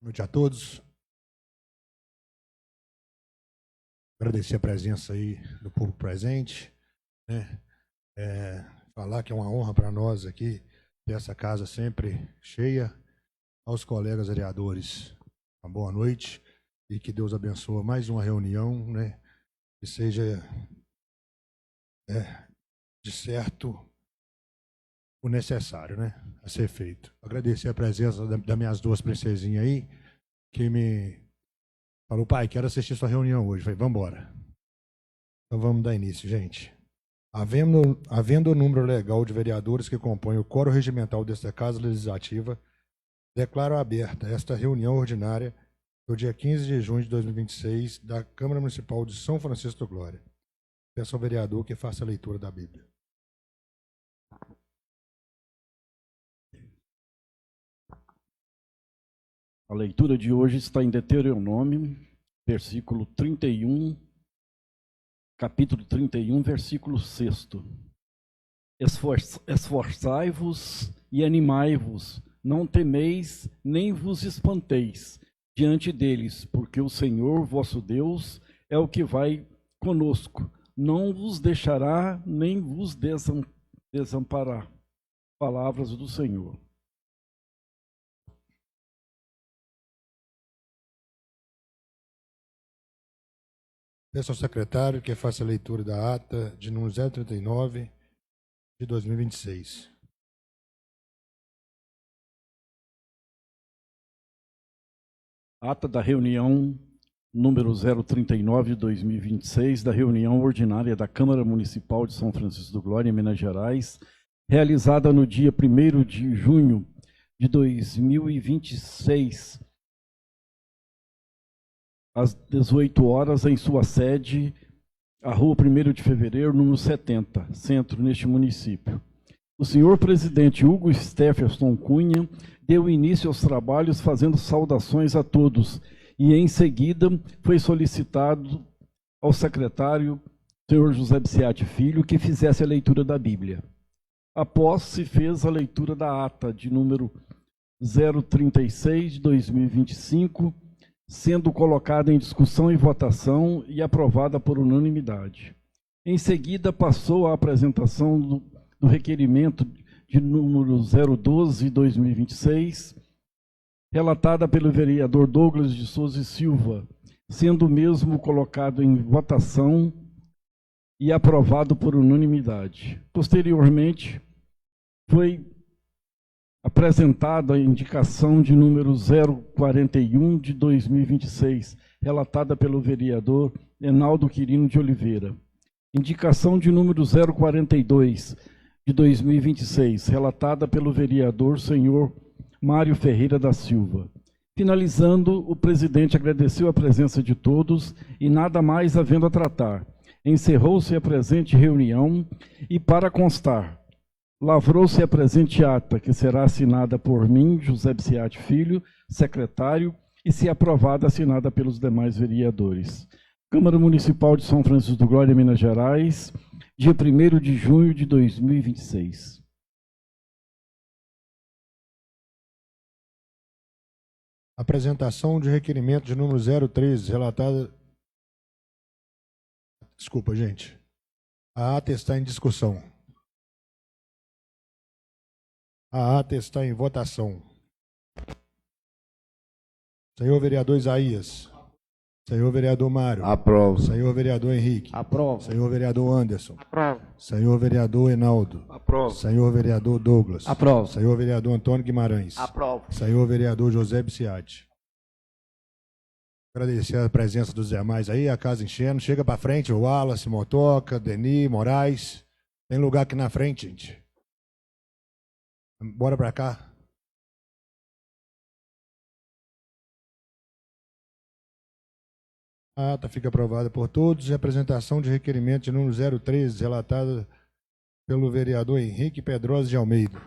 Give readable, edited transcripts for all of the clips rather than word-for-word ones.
Boa noite a todos. Agradecer a presença aí do público presente, né? Falar que é uma honra para nós aqui ter essa casa sempre cheia. Aos colegas vereadores, uma boa noite e que Deus abençoe mais uma reunião, né? Que seja de certo o necessário, né? A ser feito. Agradecer a presença das minhas duas princesinhas aí, que me falou: pai, quero assistir sua reunião hoje. Falei: vamos embora. Então vamos dar início, gente. Havendo o número legal de vereadores que compõem o quórum regimental desta Casa Legislativa, declaro aberta esta reunião ordinária do dia 15 de junho de 2026 da Câmara Municipal de São Francisco do Glória. Peço ao vereador que faça a leitura da Bíblia. A leitura de hoje está em Deuteronômio, versículo 31, capítulo 31, versículo 6. Esforçai-vos e animai-vos, não temeis, nem vos espanteis diante deles, porque o Senhor, vosso Deus, é o que vai conosco. Não vos deixará, nem vos desamparar. Palavras do Senhor. Peço ao secretário que faça a leitura da ata de número 039 de 2026. Ata da reunião número 039 de 2026, da reunião ordinária da Câmara Municipal de São Francisco do Glória, em Minas Gerais, realizada no dia 1º de junho de 2026, às 18 horas, em sua sede, a Rua 1º de Fevereiro, número 70, centro, neste município. O senhor presidente Hugo Stephenson Cunha deu início aos trabalhos fazendo saudações a todos e, em seguida, foi solicitado ao secretário, senhor José Biciati Filho, que fizesse a leitura da Bíblia. Após, se fez a leitura da ata de número 036 de 2025, sendo colocada em discussão e votação e aprovada por unanimidade. Em seguida, passou a apresentação do requerimento de número 012 de 2026, relatada pelo vereador Douglas de Souza e Silva, sendo o mesmo colocado em votação e aprovado por unanimidade. Posteriormente, foi apresentada a indicação de número 041 de 2026, relatada pelo vereador Enaldo Quirino de Oliveira. Indicação de número 042 de 2026, relatada pelo vereador senhor Mário Ferreira da Silva. Finalizando, o presidente agradeceu a presença de todos e, nada mais havendo a tratar, encerrou-se a presente reunião e, para constar, lavrou-se a presente ata, que será assinada por mim, José Biciati Filho, secretário, e, se aprovada, assinada pelos demais vereadores. Câmara Municipal de São Francisco do Glória, Minas Gerais, dia 1º de junho de 2026. Apresentação de requerimento de número 013, relatada... Desculpa, gente. A ata está em discussão. A ata está em votação. Senhor vereador Isaías. Senhor vereador Mário. Aprovo. Senhor vereador Henrique. Aprovo. Senhor vereador Anderson. Aprovo. Senhor vereador Enaldo. Aprovo. Senhor vereador Douglas. Aprovo. Senhor vereador Antônio Guimarães. Aprovo. Senhor vereador José Biciati. Agradecer a presença dos demais aí, a casa enchendo. Chega para frente, o Wallace, Motoca, Deni, Moraes. Tem lugar aqui na frente, gente. Bora para cá. A ata fica aprovada por todos. E a apresentação de requerimento de número 013, relatada pelo vereador Henrique Pedrosa de Almeida.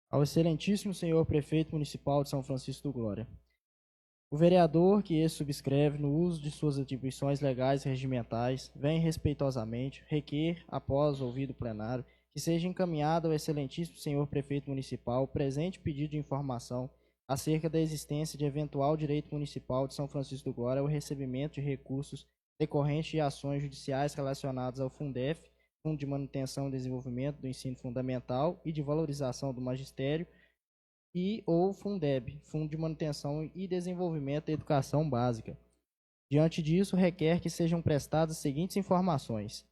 Ao excelentíssimo senhor prefeito municipal de São Francisco do Glória. O vereador que esse subscreve no uso de suas atribuições legais e regimentais vem respeitosamente requer, após ouvido plenário, que seja encaminhado ao excelentíssimo senhor prefeito municipal o presente pedido de informação acerca da existência de eventual direito municipal de São Francisco do Glória ao recebimento de recursos decorrentes de ações judiciais relacionadas ao Fundef, Fundo de Manutenção e Desenvolvimento do Ensino Fundamental e de Valorização do Magistério, e ou Fundeb, Fundo de Manutenção e Desenvolvimento da Educação Básica. Diante disso, requer que sejam prestadas as seguintes informações.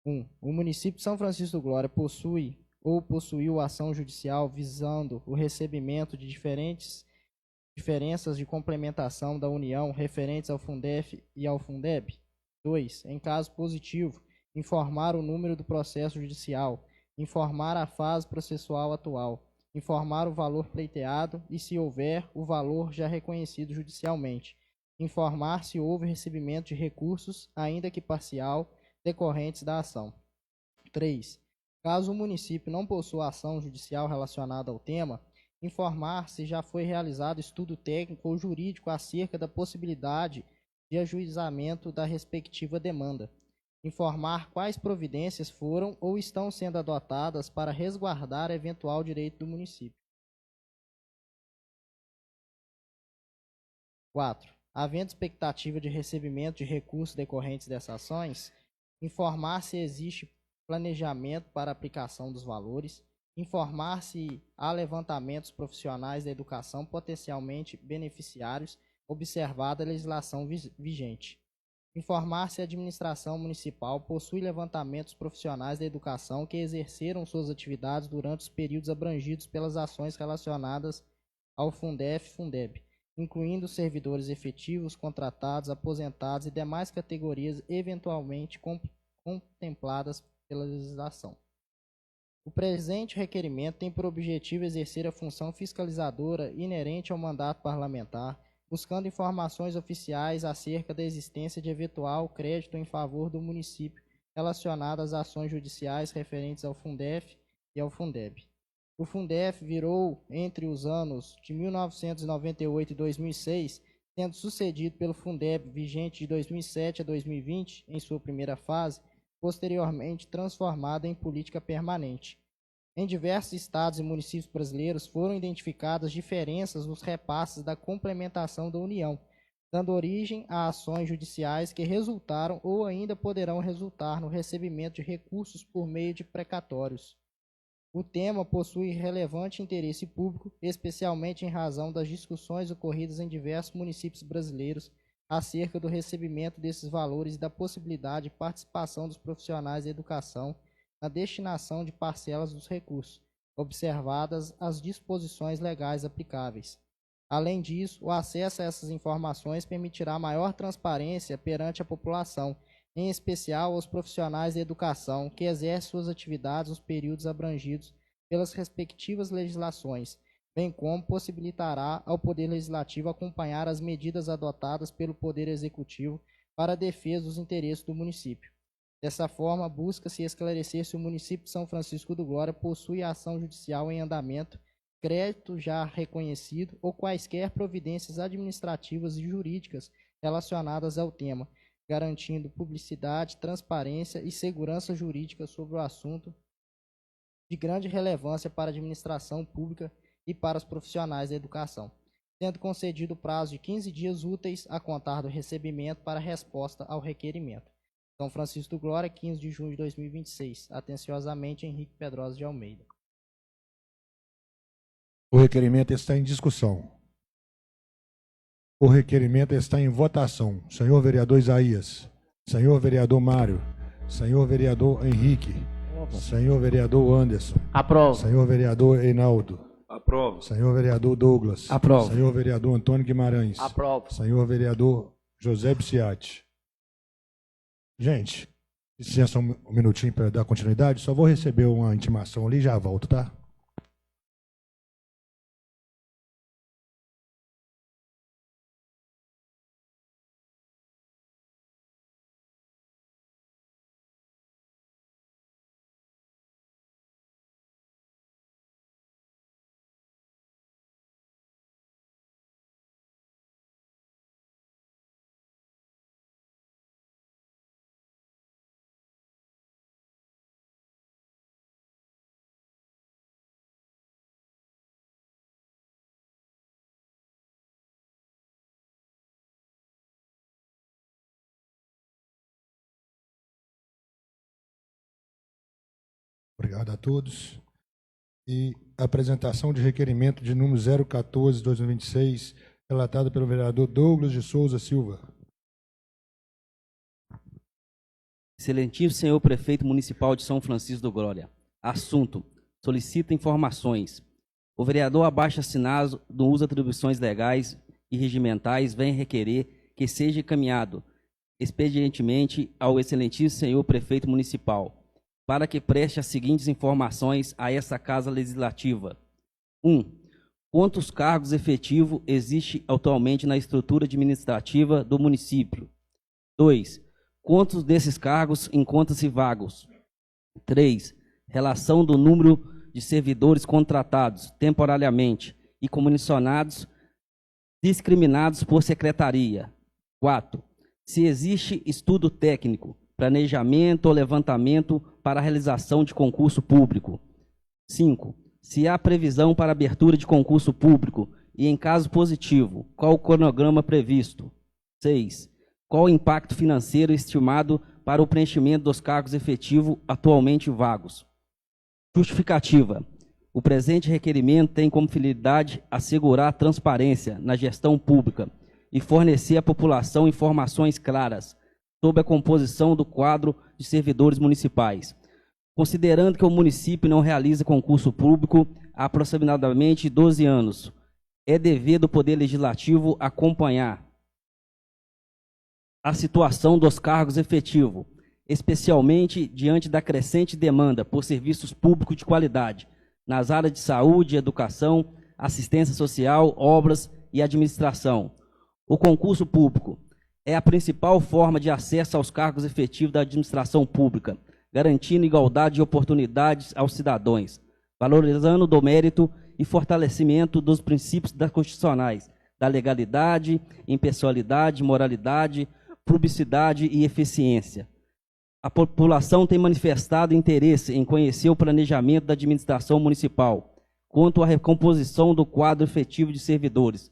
1. O município de São Francisco do Glória possui ou possuiu ação judicial visando o recebimento de diferenças de complementação da União referentes ao Fundef e ao Fundeb. 2. Em caso positivo, informar o número do processo judicial, informar a fase processual atual, informar o valor pleiteado e, se houver, o valor já reconhecido judicialmente, informar se houve recebimento de recursos, ainda que parcial, decorrentes da ação. 3. Caso o município não possua ação judicial relacionada ao tema, informar se já foi realizado estudo técnico ou jurídico acerca da possibilidade de ajuizamento da respectiva demanda. Informar quais providências foram ou estão sendo adotadas para resguardar eventual direito do município. 4. Havendo expectativa de recebimento de recursos decorrentes dessas ações, informar se existe planejamento para aplicação dos valores, informar se há levantamentos profissionais da educação potencialmente beneficiários, observada a legislação vigente. Informar se a administração municipal possui levantamentos profissionais da educação que exerceram suas atividades durante os períodos abrangidos pelas ações relacionadas ao Fundef-Fundeb, incluindo servidores efetivos, contratados, aposentados e demais categorias eventualmente contempladas pela legislação. O presente requerimento tem por objetivo exercer a função fiscalizadora inerente ao mandato parlamentar, buscando informações oficiais acerca da existência de eventual crédito em favor do município relacionado às ações judiciais referentes ao Fundef e ao Fundeb. O Fundef virou entre os anos de 1998 e 2006, sendo sucedido pelo Fundeb vigente de 2007 a 2020 em sua primeira fase, posteriormente transformado em política permanente. Em diversos estados e municípios brasileiros foram identificadas diferenças nos repasses da complementação da União, dando origem a ações judiciais que resultaram ou ainda poderão resultar no recebimento de recursos por meio de precatórios. O tema possui relevante interesse público, especialmente em razão das discussões ocorridas em diversos municípios brasileiros acerca do recebimento desses valores e da possibilidade de participação dos profissionais da educação na destinação de parcelas dos recursos, observadas as disposições legais aplicáveis. Além disso, o acesso a essas informações permitirá maior transparência perante a população, em especial aos profissionais da educação que exercem suas atividades nos períodos abrangidos pelas respectivas legislações, bem como possibilitará ao Poder Legislativo acompanhar as medidas adotadas pelo Poder Executivo para a defesa dos interesses do município. Dessa forma, busca-se esclarecer se o município de São Francisco do Glória possui ação judicial em andamento, crédito já reconhecido ou quaisquer providências administrativas e jurídicas relacionadas ao tema, garantindo publicidade, transparência e segurança jurídica sobre o assunto de grande relevância para a administração pública e para os profissionais da educação, sendo concedido o prazo de 15 dias úteis a contar do recebimento para resposta ao requerimento. São Francisco do Glória, 15 de junho de 2026. Atenciosamente, Henrique Pedrosa de Almeida. O requerimento está em discussão. O requerimento está em votação. Senhor vereador Isaías, senhor vereador Mário, senhor vereador Henrique, senhor vereador Anderson. Aprovo. Senhor vereador Reinaldo. Aprovo. Senhor vereador Douglas. Aprovo. Senhor vereador Antônio Guimarães. Aprovo. Senhor vereador José Biciati. Gente, licença um minutinho para dar continuidade. Só vou receber uma intimação ali e já volto, tá? Obrigado a todos. E a apresentação de requerimento de número 014/2026, relatada pelo vereador Douglas de Souza Silva. Excelentíssimo senhor prefeito municipal de São Francisco do Glória. Assunto: solicita informações. O vereador abaixo assinado do uso de atribuições legais e regimentais vem requerer que seja encaminhado expedientemente ao excelentíssimo senhor prefeito municipal para que preste as seguintes informações a essa Casa Legislativa. 1. Quantos cargos efetivos existem atualmente na estrutura administrativa do município? 2. Quantos desses cargos encontram-se vagos? 3. Relação do número de servidores contratados temporariamente e comissionados discriminados por secretaria. 4. Se existe estudo técnico, planejamento ou levantamento para a realização de concurso público. 5. Se há previsão para abertura de concurso público e, em caso positivo, qual o cronograma previsto? 6. Qual o impacto financeiro estimado para o preenchimento dos cargos efetivos atualmente vagos? Justificativa. O presente requerimento tem como finalidade assegurar transparência na gestão pública e fornecer à população informações claras sobre a composição do quadro de servidores municipais. Considerando que o município não realiza concurso público há aproximadamente 12 anos, é dever do Poder Legislativo acompanhar a situação dos cargos efetivos, especialmente diante da crescente demanda por serviços públicos de qualidade nas áreas de saúde, educação, assistência social, obras e administração. O concurso público é a principal forma de acesso aos cargos efetivos da administração pública, garantindo igualdade de oportunidades aos cidadãos, valorizando o mérito e fortalecimento dos princípios constitucionais, da legalidade, impessoalidade, moralidade, publicidade e eficiência. A população tem manifestado interesse em conhecer o planejamento da administração municipal quanto à recomposição do quadro efetivo de servidores,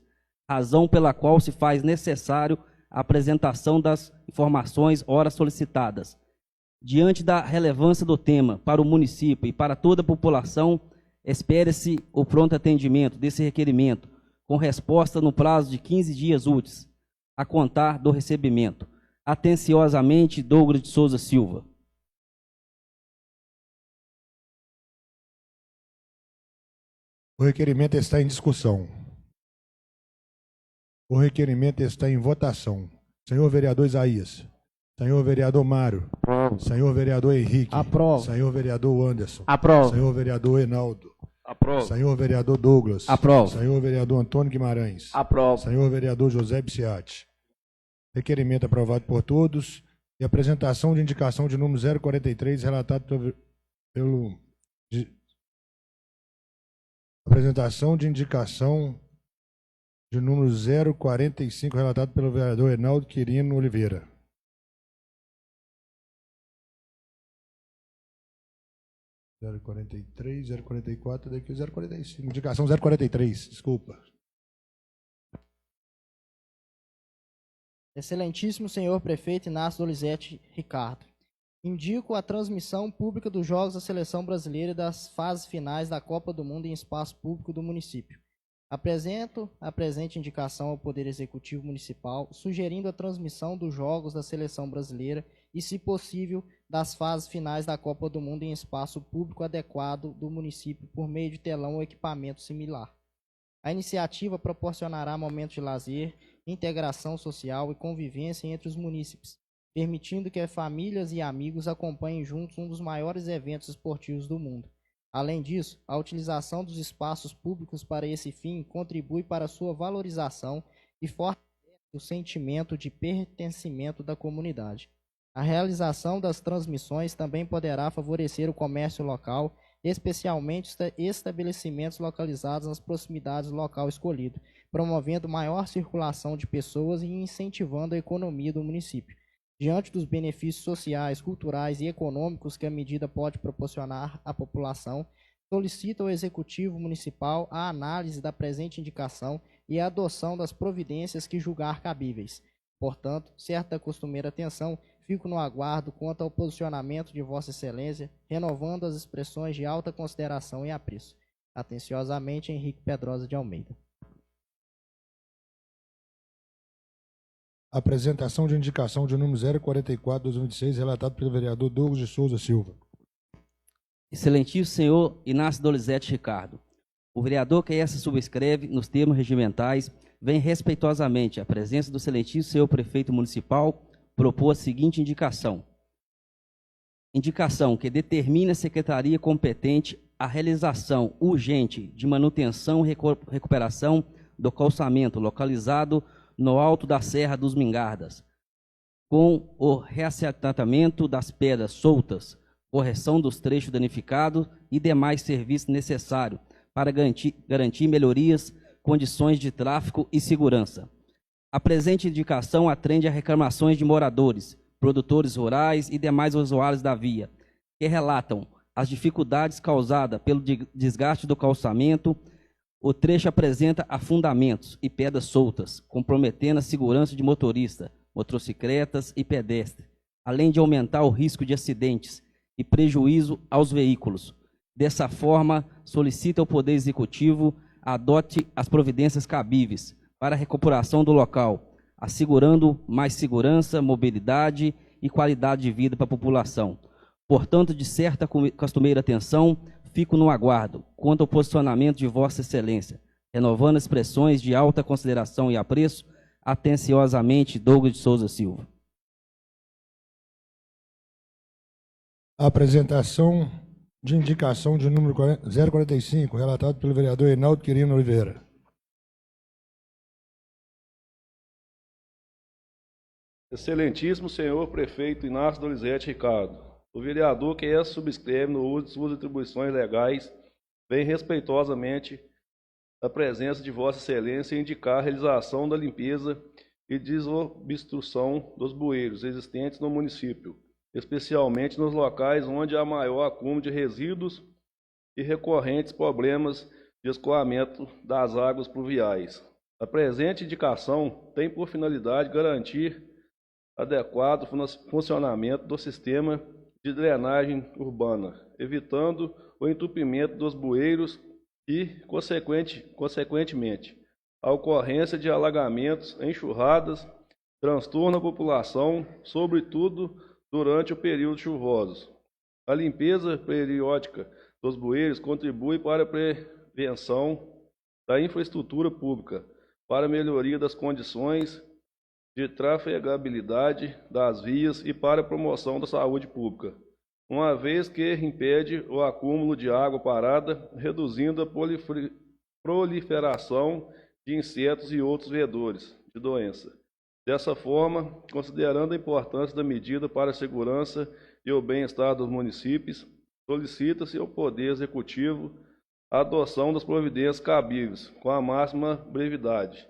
razão pela qual se faz necessário a apresentação das informações ora solicitadas. Diante da relevância do tema para o município e para toda a população, espere-se o pronto atendimento desse requerimento, com resposta no prazo de 15 dias úteis, a contar do recebimento. Atenciosamente, Douglas de Souza Silva. O requerimento está em discussão. O requerimento está em votação. Senhor vereador Isaías. Senhor vereador Mário. Aprovo. Senhor vereador Henrique. Aprovo. Senhor vereador Anderson. Aprovo. Senhor vereador Enaldo. Aprovo. Senhor vereador Douglas. Aprovo. Senhor vereador Antônio Guimarães. Aprovo. Senhor vereador José Biciati. Requerimento aprovado por todos. E apresentação de indicação de número 043, relatado pelo apresentação de indicação de número 045, relatado pelo vereador Enaldo Quirino Oliveira. Zero 43, 044, daqui 045. Indicação 043, desculpa. Excelentíssimo senhor prefeito Inácio Dolizete Ricardo. Indico a transmissão pública dos Jogos da Seleção Brasileira e das fases finais da Copa do Mundo em espaço público do município. Apresento a presente indicação ao Poder Executivo Municipal, sugerindo a transmissão dos Jogos da Seleção Brasileira e, se possível, das fases finais da Copa do Mundo em espaço público adequado do município por meio de telão ou equipamento similar. A iniciativa proporcionará momentos de lazer, integração social e convivência entre os munícipes, permitindo que famílias e amigos acompanhem juntos um dos maiores eventos esportivos do mundo. Além disso, a utilização dos espaços públicos para esse fim contribui para a sua valorização e fortalece o sentimento de pertencimento da comunidade. A realização das transmissões também poderá favorecer o comércio local, especialmente estabelecimentos localizados nas proximidades do local escolhido, promovendo maior circulação de pessoas e incentivando a economia do município. Diante dos benefícios sociais, culturais e econômicos que a medida pode proporcionar à população, solicita ao Executivo Municipal a análise da presente indicação e a adoção das providências que julgar cabíveis. Portanto, certa costumeira atenção fico no aguardo quanto ao posicionamento de Vossa Excelência, renovando as expressões de alta consideração e apreço. Atenciosamente, Henrique Pedrosa de Almeida. Apresentação de indicação de número 044/2026, relatado pelo vereador Douglas de Souza Silva. Excelentíssimo senhor Inácio Dolizete Ricardo, o vereador que essa subscreve nos termos regimentais vem respeitosamente à presença do excelentíssimo senhor prefeito municipal propor a seguinte indicação. Indicação que determina a secretaria competente a realização urgente de manutenção e recuperação do calçamento localizado no alto da Serra dos Mingardas, com o reassentamento das pedras soltas, correção dos trechos danificados e demais serviços necessários para garantir melhorias, condições de tráfego e segurança. A presente indicação atende a reclamações de moradores, produtores rurais e demais usuários da via, que relatam as dificuldades causadas pelo desgaste do calçamento. O trecho apresenta afundamentos e pedras soltas, comprometendo a segurança de motoristas, motocicletas e pedestres, além de aumentar o risco de acidentes e prejuízo aos veículos. Dessa forma, solicita ao Poder Executivo adote as providências cabíveis para a recuperação do local, assegurando mais segurança, mobilidade e qualidade de vida para a população. Portanto, de certa costumeira atenção, fico no aguardo quanto ao posicionamento de Vossa Excelência, renovando expressões de alta consideração e apreço. Atenciosamente, Douglas de Souza Silva. Apresentação de indicação de número 045, relatado pelo vereador Reinaldo Quirino Oliveira. Excelentíssimo senhor prefeito Inácio Dolizete Ricardo, o vereador que essa subscreve no uso de suas atribuições legais vem respeitosamente a presença de Vossa Excelência e indicar a realização da limpeza e desobstrução dos bueiros existentes no município, especialmente nos locais onde há maior acúmulo de resíduos e recorrentes problemas de escoamento das águas pluviais. A presente indicação tem por finalidade garantir adequado funcionamento do sistema de drenagem urbana, evitando o entupimento dos bueiros e, consequentemente, a ocorrência de alagamentos, enxurradas, transtorno à população, sobretudo durante o período chuvoso. A limpeza periódica dos bueiros contribui para a prevenção da infraestrutura pública, para a melhoria das condições de trafegabilidade das vias e para a promoção da saúde pública, uma vez que impede o acúmulo de água parada, reduzindo a proliferação de insetos e outros vedores de doença. Dessa forma, considerando a importância da medida para a segurança e o bem-estar dos municípios, solicita-se ao Poder Executivo a adoção das providências cabíveis, com a máxima brevidade.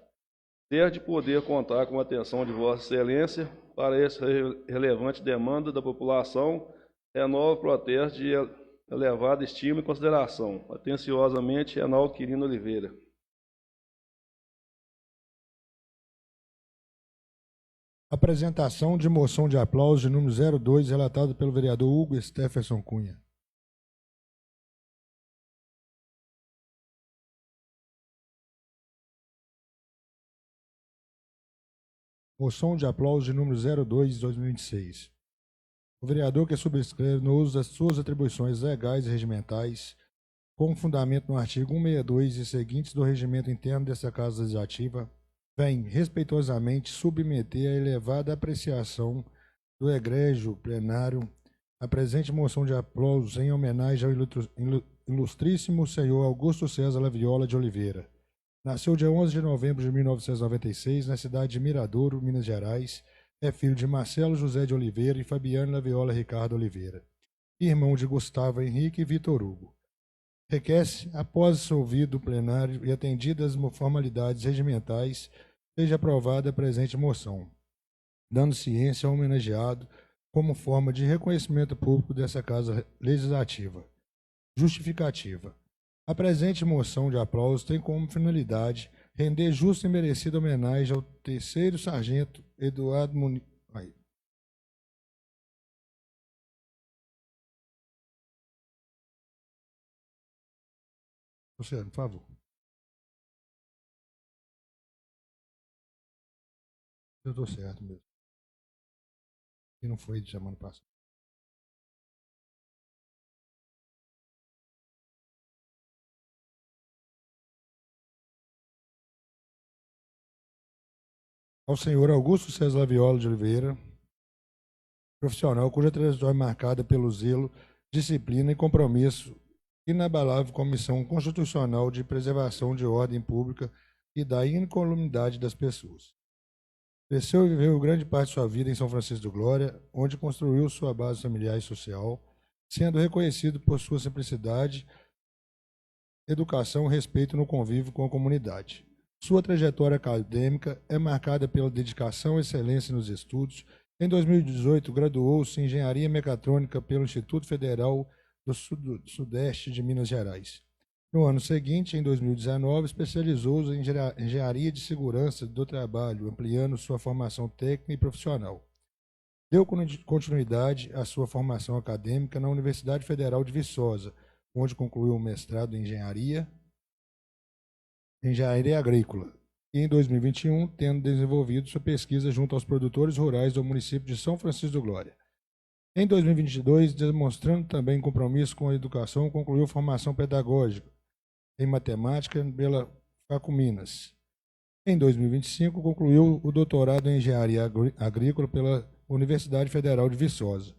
Ter de poder contar com a atenção de Vossa Excelência para essa relevante demanda da população, renova o protesto de elevada estima e consideração. Atenciosamente, Reinaldo Quirino Oliveira. Apresentação de moção de aplauso de número 02, relatado pelo vereador Hugo Stephenson Cunha. Moção de aplauso de número 02/2026. O vereador que subscreve no uso das suas atribuições legais e regimentais, com fundamento no artigo 162 e seguintes do regimento interno desta Casa Legislativa, vem respeitosamente submeter à elevada apreciação do egrégio plenário a presente moção de aplausos em homenagem ao ilustríssimo senhor Augusto César Laviola de Oliveira. Nasceu dia 11 de novembro de 1996 na cidade de Miradouro, Minas Gerais. É filho de Marcelo José de Oliveira e Fabiane Laviola Ricardo Oliveira, irmão de Gustavo Henrique e Vitor Hugo. Requer-se, após ouvido o plenário e atendidas as formalidades regimentais, seja aprovada a presente moção, dando ciência ao homenageado como forma de reconhecimento público dessa Casa Legislativa. Justificativa. A presente moção de aplauso tem como finalidade render justa e merecida homenagem ao terceiro sargento Eduardo Luciano, por favor. Eu estou certo mesmo. E não foi de semana passada. Ao senhor Augusto César Laviola de Oliveira, profissional cuja trajetória é marcada pelo zelo, disciplina e compromisso inabalável com a missão constitucional de preservação de ordem pública e da incolumidade das pessoas. Cresceu e viveu grande parte de sua vida em São Francisco do Glória, onde construiu sua base familiar e social, sendo reconhecido por sua simplicidade, educação e respeito no convívio com a comunidade. Sua trajetória acadêmica é marcada pela dedicação e excelência nos estudos. Em 2018, graduou-se em Engenharia Mecatrônica pelo Instituto Federal do Sudeste de Minas Gerais. No ano seguinte, em 2019, especializou-se em Engenharia de Segurança do Trabalho, ampliando sua formação técnica e profissional. Deu continuidade à sua formação acadêmica na Universidade Federal de Viçosa, onde concluiu um mestrado em Engenharia Agrícola, e em 2021, tendo desenvolvido sua pesquisa junto aos produtores rurais do município de São Francisco do Glória. Em 2022, demonstrando também compromisso com a educação, concluiu formação pedagógica em matemática pela Facu Minas. Em 2025, concluiu o doutorado em Engenharia Agrícola pela Universidade Federal de Viçosa,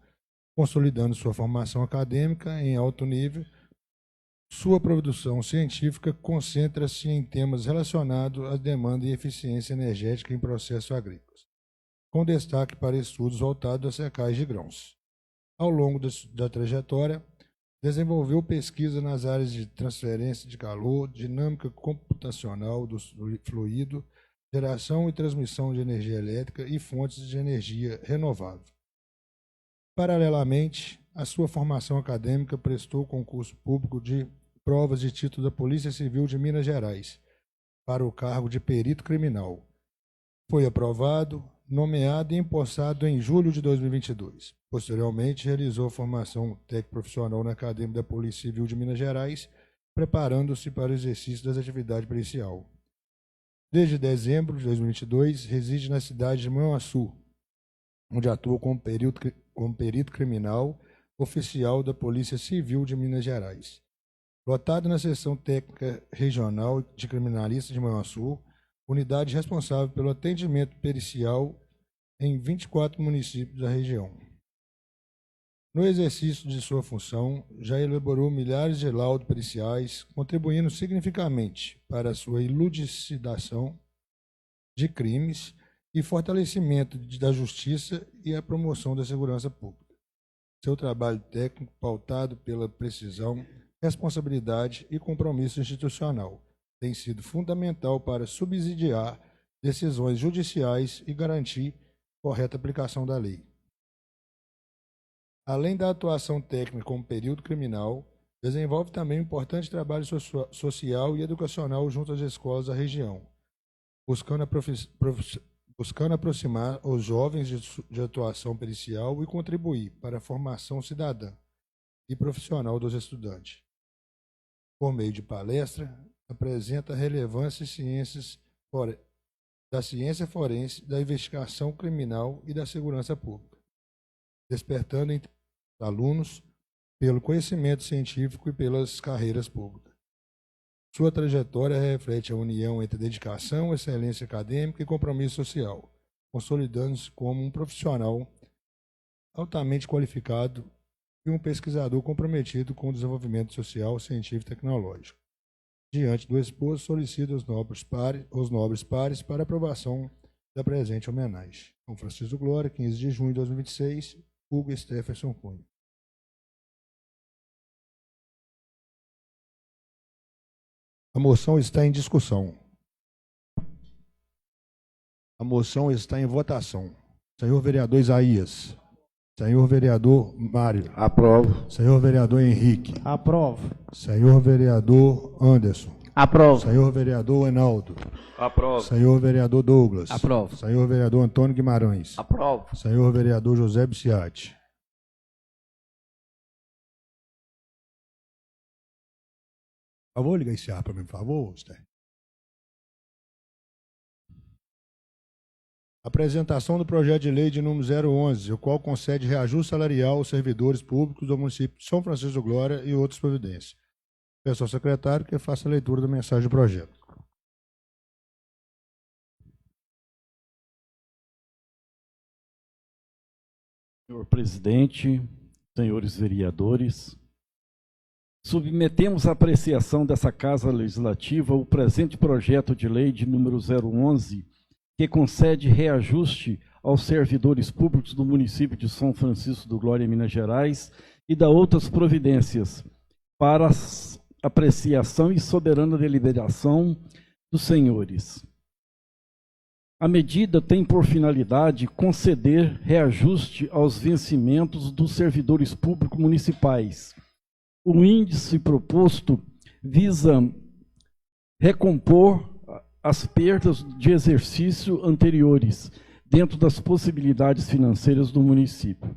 consolidando sua formação acadêmica em alto nível. Sua produção científica concentra-se em temas relacionados à demanda e eficiência energética em processos agrícolas, com destaque para estudos voltados à secagem de grãos. Ao longo da trajetória, desenvolveu pesquisa nas áreas de transferência de calor, dinâmica computacional do fluido, geração e transmissão de energia elétrica e fontes de energia renovável. Paralelamente, a sua formação acadêmica prestou concurso público de provas de título da Polícia Civil de Minas Gerais para o cargo de perito criminal. Foi aprovado, nomeado e empossado em julho de 2022. Posteriormente, realizou formação técnico-profissional na Academia da Polícia Civil de Minas Gerais, preparando-se para o exercício das atividades policial. Desde dezembro de 2022, reside na cidade de Manhuaçu, onde atua como perito criminal oficial da Polícia Civil de Minas Gerais. Lotado na Seção Técnica Regional de Criminalista de Manhuaçu, unidade responsável pelo atendimento pericial em 24 municípios da região. No exercício de sua função, já elaborou milhares de laudos periciais, contribuindo significativamente para a sua elucidação de crimes e fortalecimento da justiça e a promoção da segurança pública. Seu trabalho técnico, pautado pela precisão, responsabilidade e compromisso institucional, tem sido fundamental para subsidiar decisões judiciais e garantir correta aplicação da lei. Além da atuação técnica como perito criminal, desenvolve também um importante trabalho social e educacional junto às escolas da região, buscando aproximar os jovens de atuação pericial e contribuir para a formação cidadã e profissional dos estudantes. Por meio de palestra, apresenta a relevância da ciência forense, da investigação criminal e da segurança pública, despertando em alunos pelo conhecimento científico e pelas carreiras públicas. Sua trajetória reflete a união entre dedicação, excelência acadêmica e compromisso social, consolidando-se como um profissional altamente qualificado e um pesquisador comprometido com o desenvolvimento social, científico e tecnológico. Diante do exposto, solicito aos nobres pares para aprovação da presente homenagem. São Francisco do Glória, 15 de junho de 2026, Hugo Stephenson Cunha. A moção está em discussão. A moção está em votação. Senhor vereador Isaías. Senhor vereador Mário. Aprovo. Senhor vereador Henrique. Aprovo. Senhor vereador Anderson. Aprovo. Senhor vereador Enaldo. Aprovo. Senhor vereador Douglas. Aprovo. Senhor vereador Antônio Guimarães. Aprovo. Senhor vereador José Biciati. Por favor, liga esse ar para mim, por favor, Esther. Apresentação do projeto de lei de número 011, o qual concede reajuste salarial aos servidores públicos do município de São Francisco do Glória e outras providências. Peço ao secretário que faça a leitura da mensagem do projeto. Senhor presidente, senhores vereadores, submetemos à apreciação dessa Casa Legislativa o presente projeto de lei de número 011, que concede reajuste aos servidores públicos do município de São Francisco do Glória, Minas Gerais, e da outras providências, para apreciação e soberana deliberação dos senhores. A medida tem por finalidade conceder reajuste aos vencimentos dos servidores públicos municipais. O índice proposto visa recompor as perdas de exercício anteriores, dentro das possibilidades financeiras do município.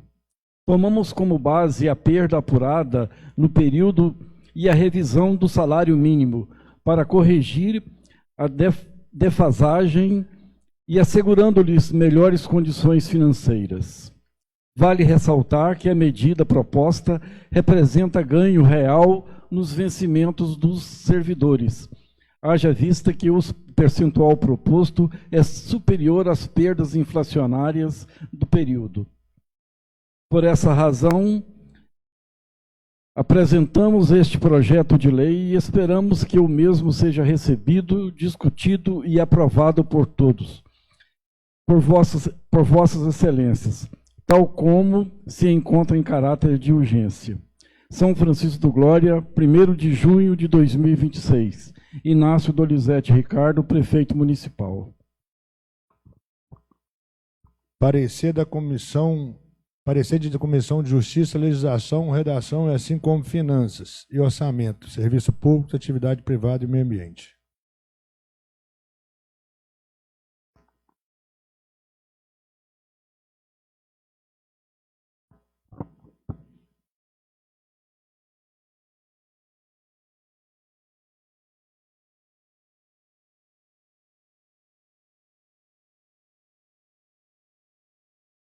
Tomamos como base a perda apurada no período e a revisão do salário mínimo, para corrigir a defasagem e assegurando-lhes melhores condições financeiras. Vale ressaltar que a medida proposta representa ganho real nos vencimentos dos servidores, haja vista que o percentual proposto é superior às perdas inflacionárias do período. Por essa razão, apresentamos este projeto de lei e esperamos que o mesmo seja recebido, discutido e aprovado por todos, por vossas excelências, tal como se encontra em caráter de urgência. São Francisco do Glória, 1º de junho de 2026. Inácio Donizete Ricardo, prefeito municipal. Parecer da Comissão de Justiça, Legislação, Redação, assim como Finanças e Orçamento, Serviço Público, Atividade Privada e Meio Ambiente.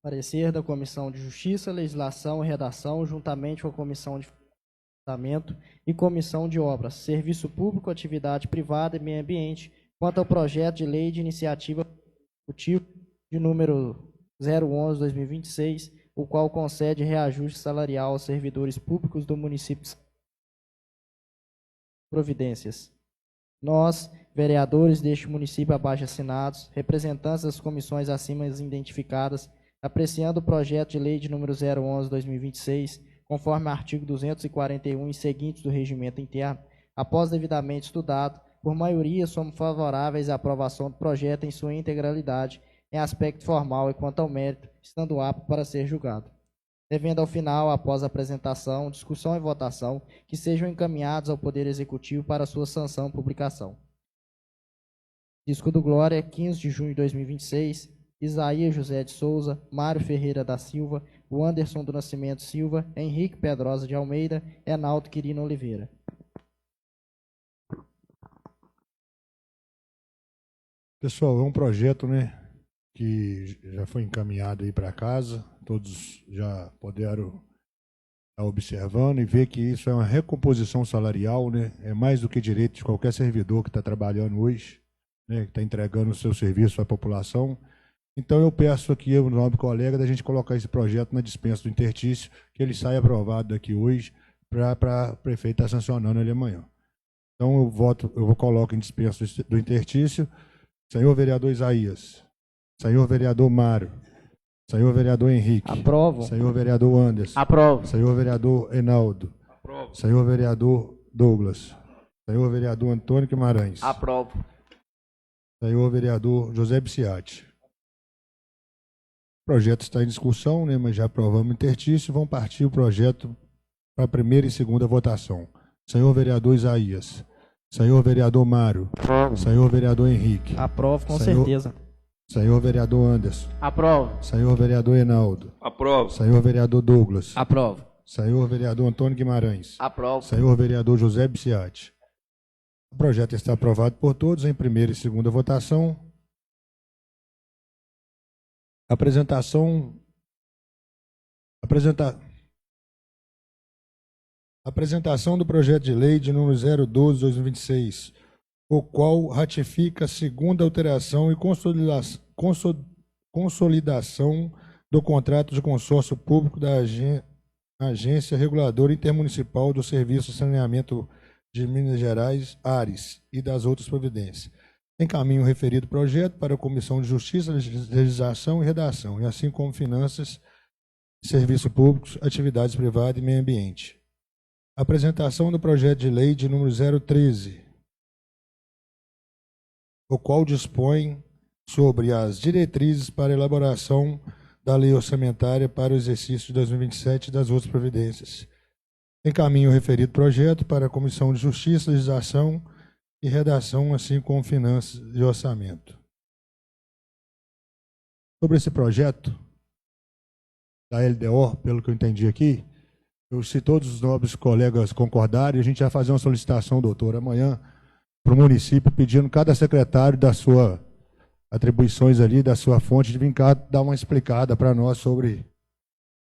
Parecer da Comissão de Justiça, Legislação e Redação, juntamente com a Comissão de Orçamento e Comissão de Obras, Serviço Público, Atividade Privada e Meio Ambiente, quanto ao projeto de lei de iniciativa executiva de número 011/2026, o qual concede reajuste salarial aos servidores públicos do município de providências. Nós, vereadores deste município abaixo-assinados, representantes das comissões acima identificadas, apreciando o projeto de lei de número 011/2026, conforme artigo 241 e seguintes do Regimento Interno, após devidamente estudado, por maioria somos favoráveis à aprovação do projeto em sua integralidade, em aspecto formal e quanto ao mérito, estando apto para ser julgado. Devendo ao final, após a apresentação, discussão e votação, que sejam encaminhados ao Poder Executivo para sua sanção e publicação. Disco do Glória, 15 de junho de 2026, Isaías José de Souza, Mário Ferreira da Silva, Wanderson do Nascimento Silva, Henrique Pedrosa de Almeida, Enaldo Quirino Oliveira. Pessoal, é um projeto, né, que já foi encaminhado aí para casa, todos já puderam estar observando e ver que isso é uma recomposição salarial, né, é mais do que direito de qualquer servidor que está trabalhando hoje, né, que está entregando o seu serviço à população. Então eu peço aqui, no nome do colega, da gente colocar esse projeto na dispensa do intertício, que ele saia aprovado daqui hoje, para o prefeito estar sancionando ele amanhã. Então eu coloco em dispensa do intertício, senhor vereador Isaías, senhor vereador Mário, senhor vereador Henrique, Aprovo. senhor vereador Anderson, Aprovo. senhor vereador Enaldo, Aprovo. senhor vereador Douglas, senhor vereador Antônio Guimarães, Aprovo. senhor vereador José Biciati. O projeto está em discussão, né, mas já aprovamos o intertício. Vão partir o projeto para a primeira e segunda votação. Senhor vereador Isaías, senhor vereador Mário, senhor vereador Henrique, Aprovo, com Senhor- certeza. senhor vereador Anderson, Aprovo. senhor vereador Enaldo, Aprovo. senhor vereador Douglas, Aprovo. senhor vereador Antônio Guimarães, Aprovo. senhor vereador José Biciati. O projeto está aprovado por todos em primeira e segunda votação. Apresentação do projeto de lei de número 012/2026, o qual ratifica a segunda alteração e consolidação do contrato de consórcio público da Agência Reguladora Intermunicipal do Serviço de Saneamento de Minas Gerais, ARES, e das outras providências. Encaminho o referido projeto para a Comissão de Justiça, Legislação e Redação, e assim como Finanças, Serviços Públicos, Atividades Privadas e Meio Ambiente. Apresentação do projeto de lei de número 013, o qual dispõe sobre as diretrizes para a elaboração da lei orçamentária para o exercício de 2027 e das outras providências. Encaminho o referido projeto para a Comissão de Justiça, Legislação e Redação, assim como Finanças e Orçamento. Sobre esse projeto da LDO, pelo que eu entendi aqui, se todos os nobres colegas concordarem, a gente vai fazer uma solicitação, doutor, amanhã, para o município, pedindo cada secretário das suas atribuições ali, da sua fonte, de vir cá dar uma explicada para nós sobre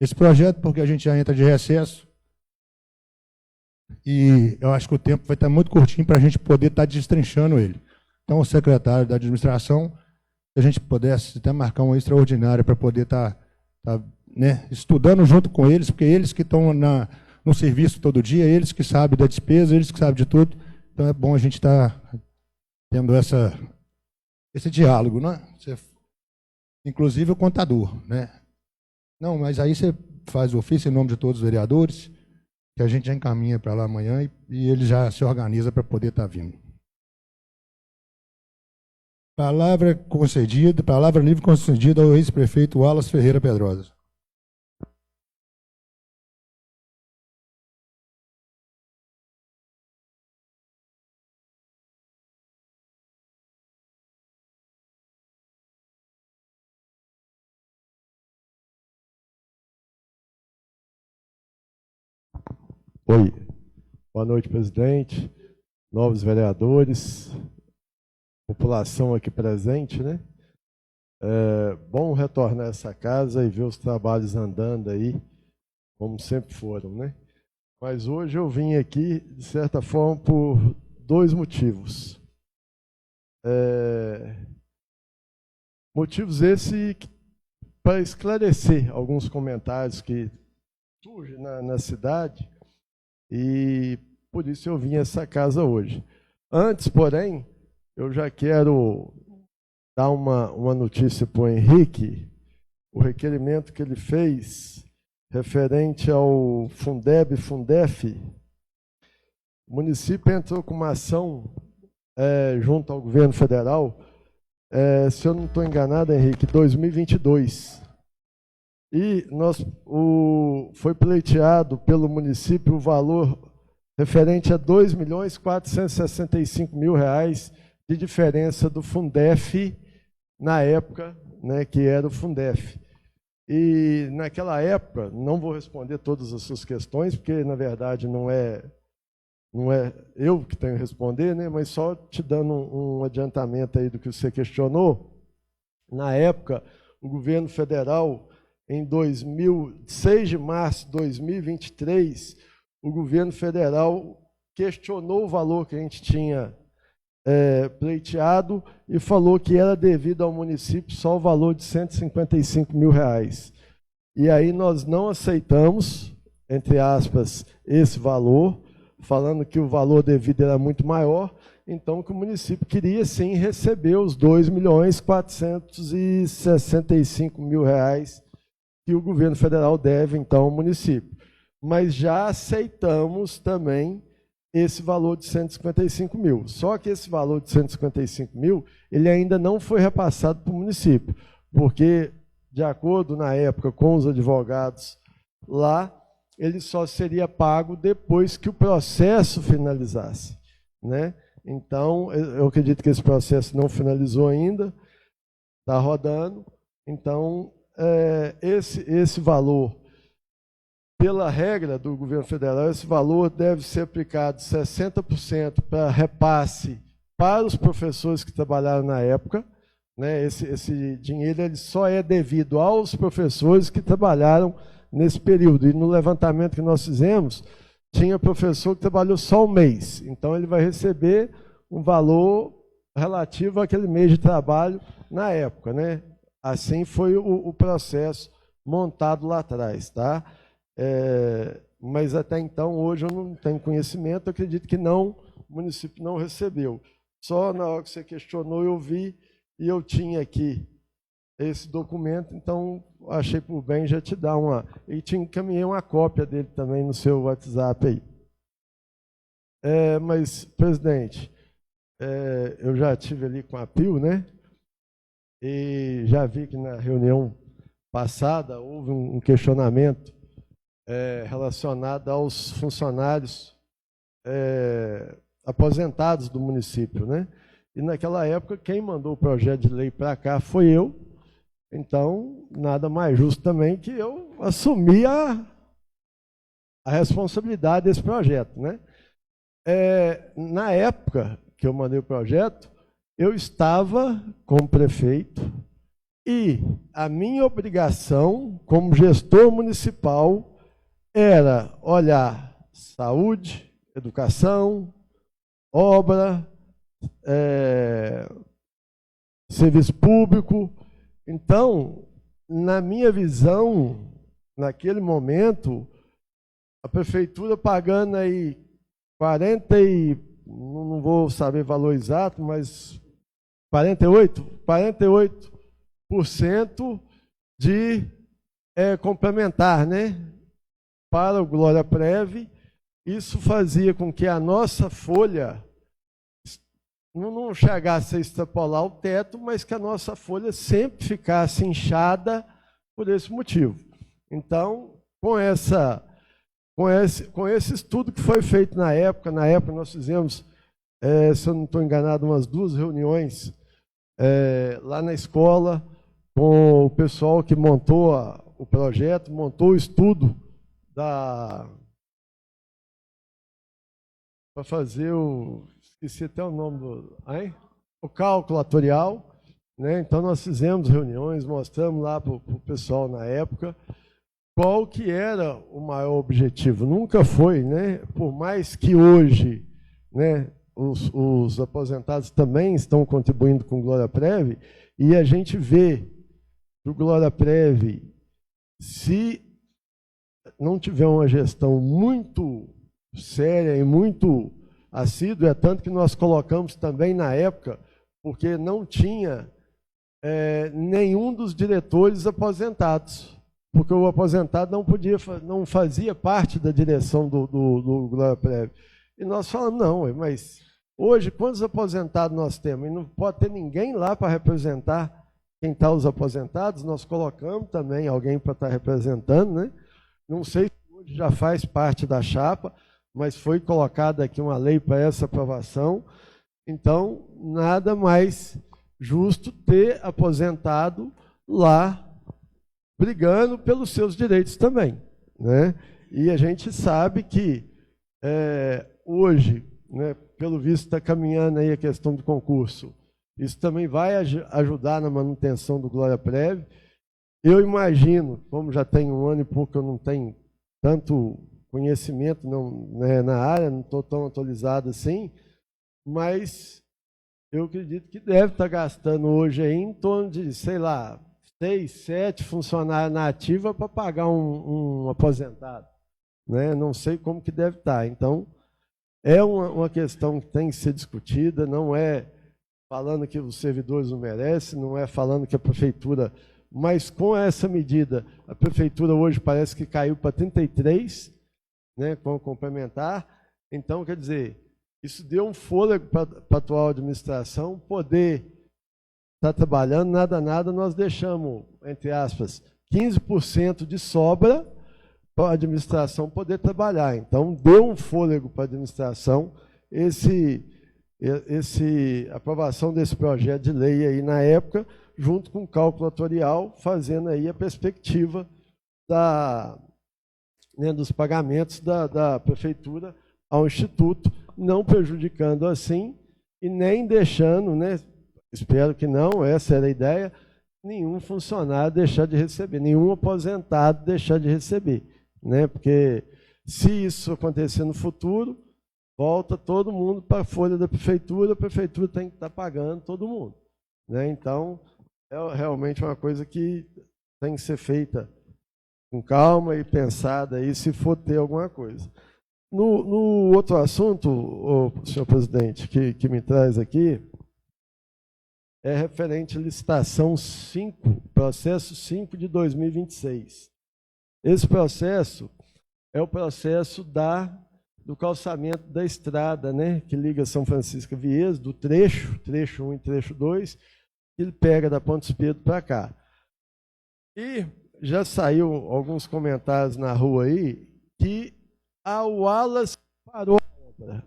esse projeto, porque a gente já entra de recesso e eu acho que o tempo vai estar muito curtinho para a gente poder estar destrinchando ele. Então, o secretário da administração, se a gente pudesse até marcar uma extraordinária para poder estar estudando junto com eles, porque eles que estão no serviço todo dia, eles que sabem da despesa, eles que sabem de tudo. Então é bom a gente estar tendo esse diálogo, né? Inclusive o contador, né? Não, mas aí você faz o ofício em nome de todos os vereadores, que a gente já encaminha para lá amanhã e ele já se organiza para poder estar vindo. Palavra livre concedida ao ex-prefeito Wallace Ferreira Pedrosa. Oi, boa noite, presidente, novos vereadores, população aqui presente, né? É bom retornar a essa casa e ver os trabalhos andando aí, como sempre foram, né? Mas hoje eu vim aqui, de certa forma, por dois motivos. Motivos esses para esclarecer alguns comentários que surgem na cidade, e por isso eu vim a essa casa hoje. Antes, porém, eu já quero dar uma notícia para o Henrique, o requerimento que ele fez referente ao Fundeb, Fundef. O município entrou com uma ação junto ao governo federal, se eu não estou enganado, Henrique, 2022. E foi pleiteado pelo município o valor referente a R$ 2.465.000 de diferença do Fundef na época, né, que era o Fundef. E naquela época, não vou responder todas as suas questões, porque na verdade não é eu que tenho que responder, né, mas só te dando um adiantamento aí do que você questionou. Na época, o governo federal, em 6 de março de 2023, o governo federal questionou o valor que a gente tinha pleiteado e falou que era devido ao município só o valor de R$ 155.000. E aí nós não aceitamos, entre aspas, esse valor, falando que o valor devido era muito maior, então que o município queria sim receber os R$ 2.465.000 que o governo federal deve, então, ao município. Mas já aceitamos também esse valor de 155 mil. Só que esse valor de 155 mil, ele ainda não foi repassado para o município, porque, de acordo, na época, com os advogados lá, ele só seria pago depois que o processo finalizasse, né? Então, eu acredito que esse processo não finalizou ainda, está rodando, então esse valor pela regra do governo federal, esse valor deve ser aplicado 60% para repasse para os professores que trabalharam na época, né? Esse dinheiro ele só é devido aos professores que trabalharam nesse período. E no levantamento que nós fizemos, tinha professor que trabalhou só um mês. Então, ele vai receber um valor relativo àquele mês de trabalho na época, né? Assim foi o processo montado lá atrás, tá? Mas até então, hoje eu não tenho conhecimento, eu acredito que não, o município não recebeu. Só na hora que você questionou, eu vi e eu tinha aqui esse documento, então achei por bem já te dar uma... E te encaminhei uma cópia dele também no seu WhatsApp aí. Mas, presidente, eu já estive ali com a PIL, né? E já vi que na reunião passada houve um questionamento relacionado aos funcionários aposentados do município, né? E naquela época quem mandou o projeto de lei para cá foi eu. Então, nada mais justo também que eu assumir a responsabilidade desse projeto, né? Na época que eu mandei o projeto, eu estava como prefeito e a minha obrigação como gestor municipal era olhar saúde, educação, obra, serviço público. Então, na minha visão, naquele momento, a prefeitura pagando aí 40 e, não vou saber o valor exato, mas 48% de complementar, né? Para o Glória Prev. Isso fazia com que a nossa folha não chegasse a extrapolar o teto, mas que a nossa folha sempre ficasse inchada por esse motivo. Então, com esse estudo que foi feito na época nós fizemos, se eu não estou enganado, umas 2 reuniões lá na escola, com o pessoal que montou o projeto, montou o estudo para fazer esqueci até o nome o cálculo atorial, né? Então nós fizemos reuniões, mostramos lá para o pessoal na época qual que era o maior objetivo. Nunca foi, né? Por mais que hoje, né, os aposentados também estão contribuindo com o Glória Prev, e a gente vê que o Glória Prev, se não tiver uma gestão muito séria e muito assídua, tanto que nós colocamos também na época, porque não tinha nenhum dos diretores aposentados, porque o aposentado não fazia parte da direção do Glória Prev. E nós falamos, não, mas hoje quantos aposentados nós temos? E não pode ter ninguém lá para representar quem está os aposentados, nós colocamos também alguém para estar representando, né? Não sei se hoje já faz parte da chapa, mas foi colocada aqui uma lei para essa aprovação. Então, nada mais justo ter aposentado lá brigando pelos seus direitos também, né? E a gente sabe que hoje, né, pelo visto está caminhando aí a questão do concurso. Isso também vai ajudar na manutenção do Glória Prev. Eu imagino, como já tem 1 ano e pouco, eu não tenho tanto conhecimento na área, não estou tão atualizado assim, mas eu acredito que deve estar gastando hoje aí em torno de, sei lá, 6, 7 funcionários na ativa para pagar um aposentado, né? Não sei como que deve estar. Então, é uma questão que tem que ser discutida, não é falando que os servidores não merecem, não é falando que a prefeitura... Mas com essa medida, a prefeitura hoje parece que caiu para 33, né, com o complementar. Então, quer dizer, isso deu um fôlego para a atual administração poder estar trabalhando. Nada, nós deixamos, entre aspas, 15% de sobra para a administração poder trabalhar. Então, deu um fôlego para a administração a aprovação desse projeto de lei aí na época, junto com o cálculo atorial, fazendo aí a perspectiva né, dos pagamentos da prefeitura ao Instituto, não prejudicando assim e nem deixando, né, espero que não, essa era a ideia, nenhum funcionário deixar de receber, nenhum aposentado deixar de receber, né, porque se isso acontecer no futuro, volta todo mundo para a folha da prefeitura, a prefeitura tem que estar pagando todo mundo, né? Então, é realmente uma coisa que tem que ser feita com calma e pensada aí, se for ter alguma coisa. No outro assunto, senhor presidente, que me traz aqui, é referente à licitação 5, processo 5 de 2026. Esse processo é o processo do calçamento da estrada, né, que liga São Francisco a Viés, do trecho 1 e trecho 2, que ele pega da Pontes Pedro para cá. E já saiu alguns comentários na rua aí que o Wallace parou a obra.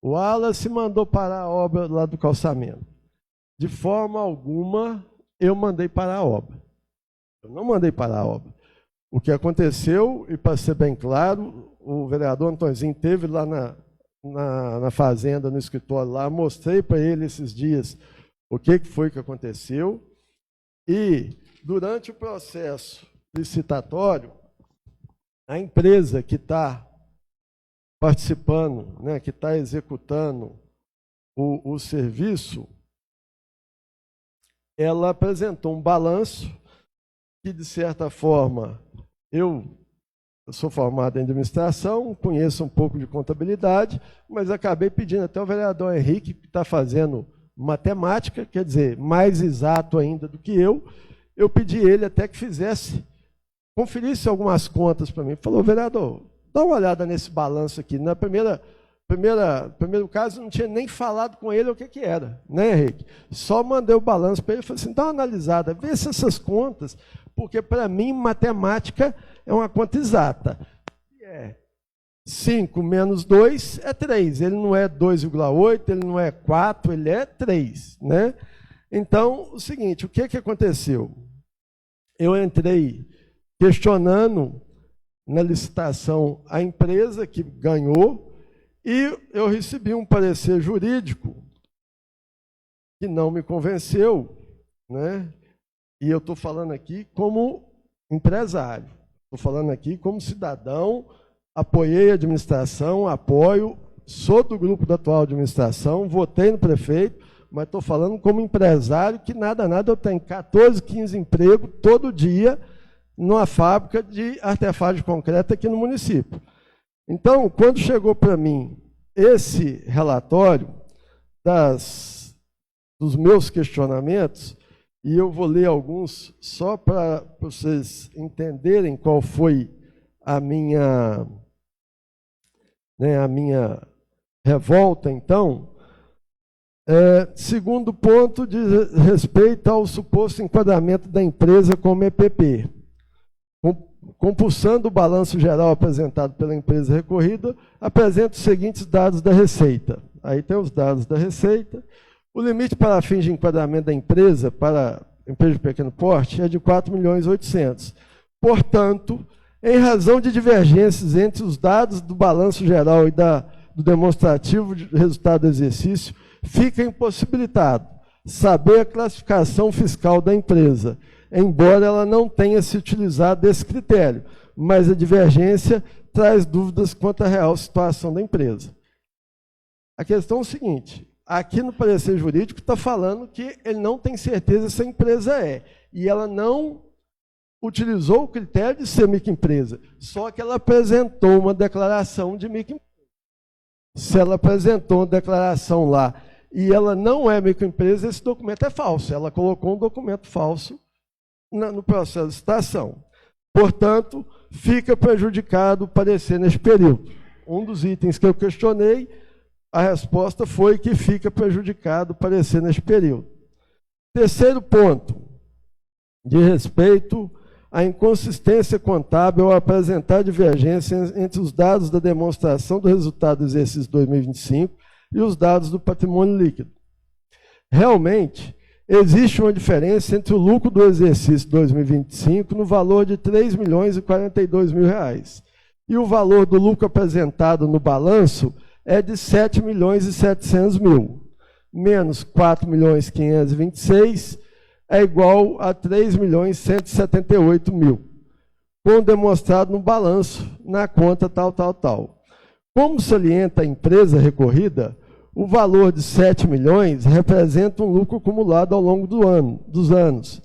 O Wallace mandou parar a obra lá do calçamento. De forma alguma, eu mandei parar a obra. Eu não mandei parar a obra. O que aconteceu, e para ser bem claro, o vereador Antônio esteve lá na fazenda, no escritório lá, mostrei para ele esses dias o que foi que aconteceu. E, durante o processo licitatório, a empresa que está participando, né, que está executando o serviço, ela apresentou um balanço que, de certa forma, eu sou formado em administração, conheço um pouco de contabilidade, mas acabei pedindo até o vereador Henrique, que está fazendo matemática, quer dizer, mais exato ainda do que eu pedi ele até que conferisse algumas contas para mim. Falou, vereador, dá uma olhada nesse balanço aqui. Na primeiro caso, não tinha nem falado com ele o que era, né, Henrique? Só mandei o balanço para ele e falei assim, dá uma analisada, vê se essas contas, porque para mim matemática é uma conta exata. 5 menos 2 é 3, ele não é 2,8, ele não é 4, ele é 3, né? Então, o seguinte, o que aconteceu? Eu entrei questionando na licitação a empresa que ganhou e eu recebi um parecer jurídico que não me convenceu, né? E eu estou falando aqui como empresário, estou falando aqui como cidadão, apoiei a administração, apoio, sou do grupo da atual administração, votei no prefeito, mas estou falando como empresário que nada, eu tenho 14, 15 empregos todo dia numa fábrica de artefatos de concreto aqui no município. Então, quando chegou para mim esse relatório dos meus questionamentos, e eu vou ler alguns só para vocês entenderem qual foi a minha revolta, então. Segundo ponto, diz respeito ao suposto enquadramento da empresa como EPP. Compulsando o balanço geral apresentado pela empresa recorrida, apresenta os seguintes dados da Receita. Aí tem os dados da Receita. O limite para fins de enquadramento da empresa, para empresa de pequeno porte, é de 4.800.000. Portanto, em razão de divergências entre os dados do balanço geral e do demonstrativo de resultado do exercício, fica impossibilitado saber a classificação fiscal da empresa, embora ela não tenha se utilizado desse critério, mas a divergência traz dúvidas quanto à real situação da empresa. A questão é o seguinte, aqui no parecer jurídico está falando que ele não tem certeza se a empresa e ela não utilizou o critério de ser microempresa, só que ela apresentou uma declaração de microempresa. Se ela apresentou uma declaração lá e ela não é microempresa, esse documento é falso. Ela colocou um documento falso no processo de licitação. Portanto, fica prejudicado o parecer neste período. Um dos itens que eu questionei, a resposta foi que fica prejudicado o parecer neste período. Terceiro ponto, de respeito à inconsistência contábil ao apresentar divergência entre os dados da demonstração do resultado do exercício 2025 e os dados do patrimônio líquido. Realmente, existe uma diferença entre o lucro do exercício 2025 no valor de R$ 3.042.000 e o valor do lucro apresentado no balanço é de 7.700.000, menos 4.526.000 é igual a 3.178.000, como demonstrado no balanço, na conta tal. Como salienta a empresa recorrida, o valor de 7 milhões representa um lucro acumulado ao longo dos anos,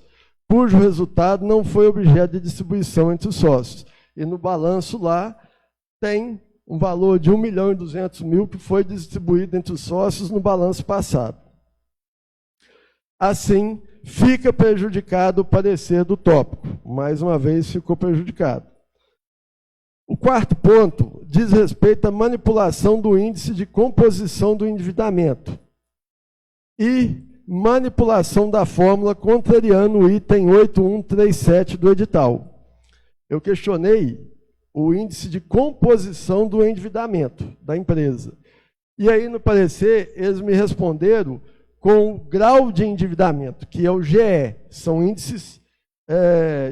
cujo resultado não foi objeto de distribuição entre os sócios. E no balanço lá tem um valor de 1.200.000 que foi distribuído entre os sócios no balanço passado. Assim, fica prejudicado o parecer do tópico. Mais uma vez, ficou prejudicado. O quarto ponto diz respeito à manipulação do índice de composição do endividamento e manipulação da fórmula contrariando o item 8137 do edital. Eu questionei o índice de composição do endividamento da empresa. E aí, no parecer, eles me responderam com o grau de endividamento, que é o GE. São índices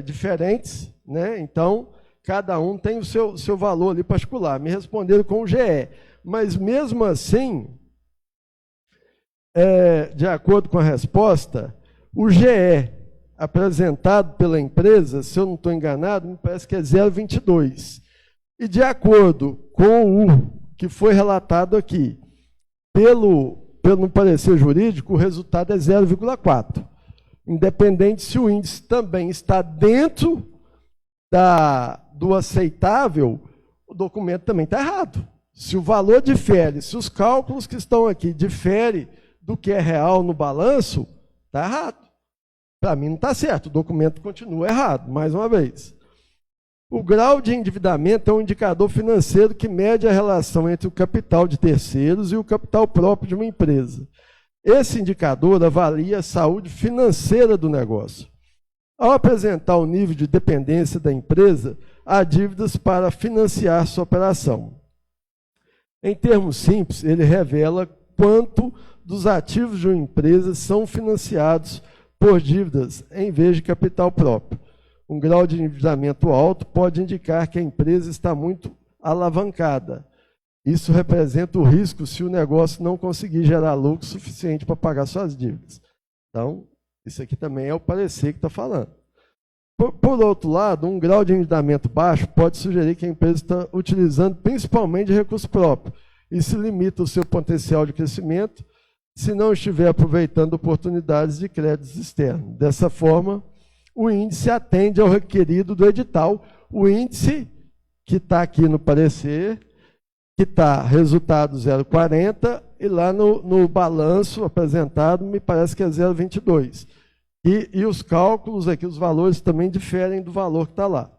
diferentes, né? Então, cada um tem o seu valor ali particular. Me responderam com o GE. Mas, mesmo assim, de acordo com a resposta, o GE apresentado pela empresa, se eu não estou enganado, me parece que é 0,22. E de acordo com o que foi relatado aqui, pelo parecer jurídico, o resultado é 0,4. Independente se o índice também está dentro do aceitável, o documento também está errado. Se o valor difere, se os cálculos que estão aqui diferem do que é real no balanço, está errado. Para mim não está certo, o documento continua errado, mais uma vez. O grau de endividamento é um indicador financeiro que mede a relação entre o capital de terceiros e o capital próprio de uma empresa. Esse indicador avalia a saúde financeira do negócio. Ao apresentar o nível de dependência da empresa, há dívidas para financiar sua operação. Em termos simples, ele revela quanto dos ativos de uma empresa são financiados por dívidas em vez de capital próprio. Um grau de endividamento alto pode indicar que a empresa está muito alavancada. Isso representa o risco se o negócio não conseguir gerar lucro suficiente para pagar suas dívidas. Então, isso aqui também é o parecer que está falando. Por outro lado, um grau de endividamento baixo pode sugerir que a empresa está utilizando principalmente recurso próprio e se limita o seu potencial de crescimento se não estiver aproveitando oportunidades de créditos externos. Dessa forma, o índice atende ao requerido do edital. O índice que está aqui no parecer, que está resultado 0,40, e lá no balanço apresentado, me parece que é 0,22. E os cálculos aqui, os valores também diferem do valor que está lá.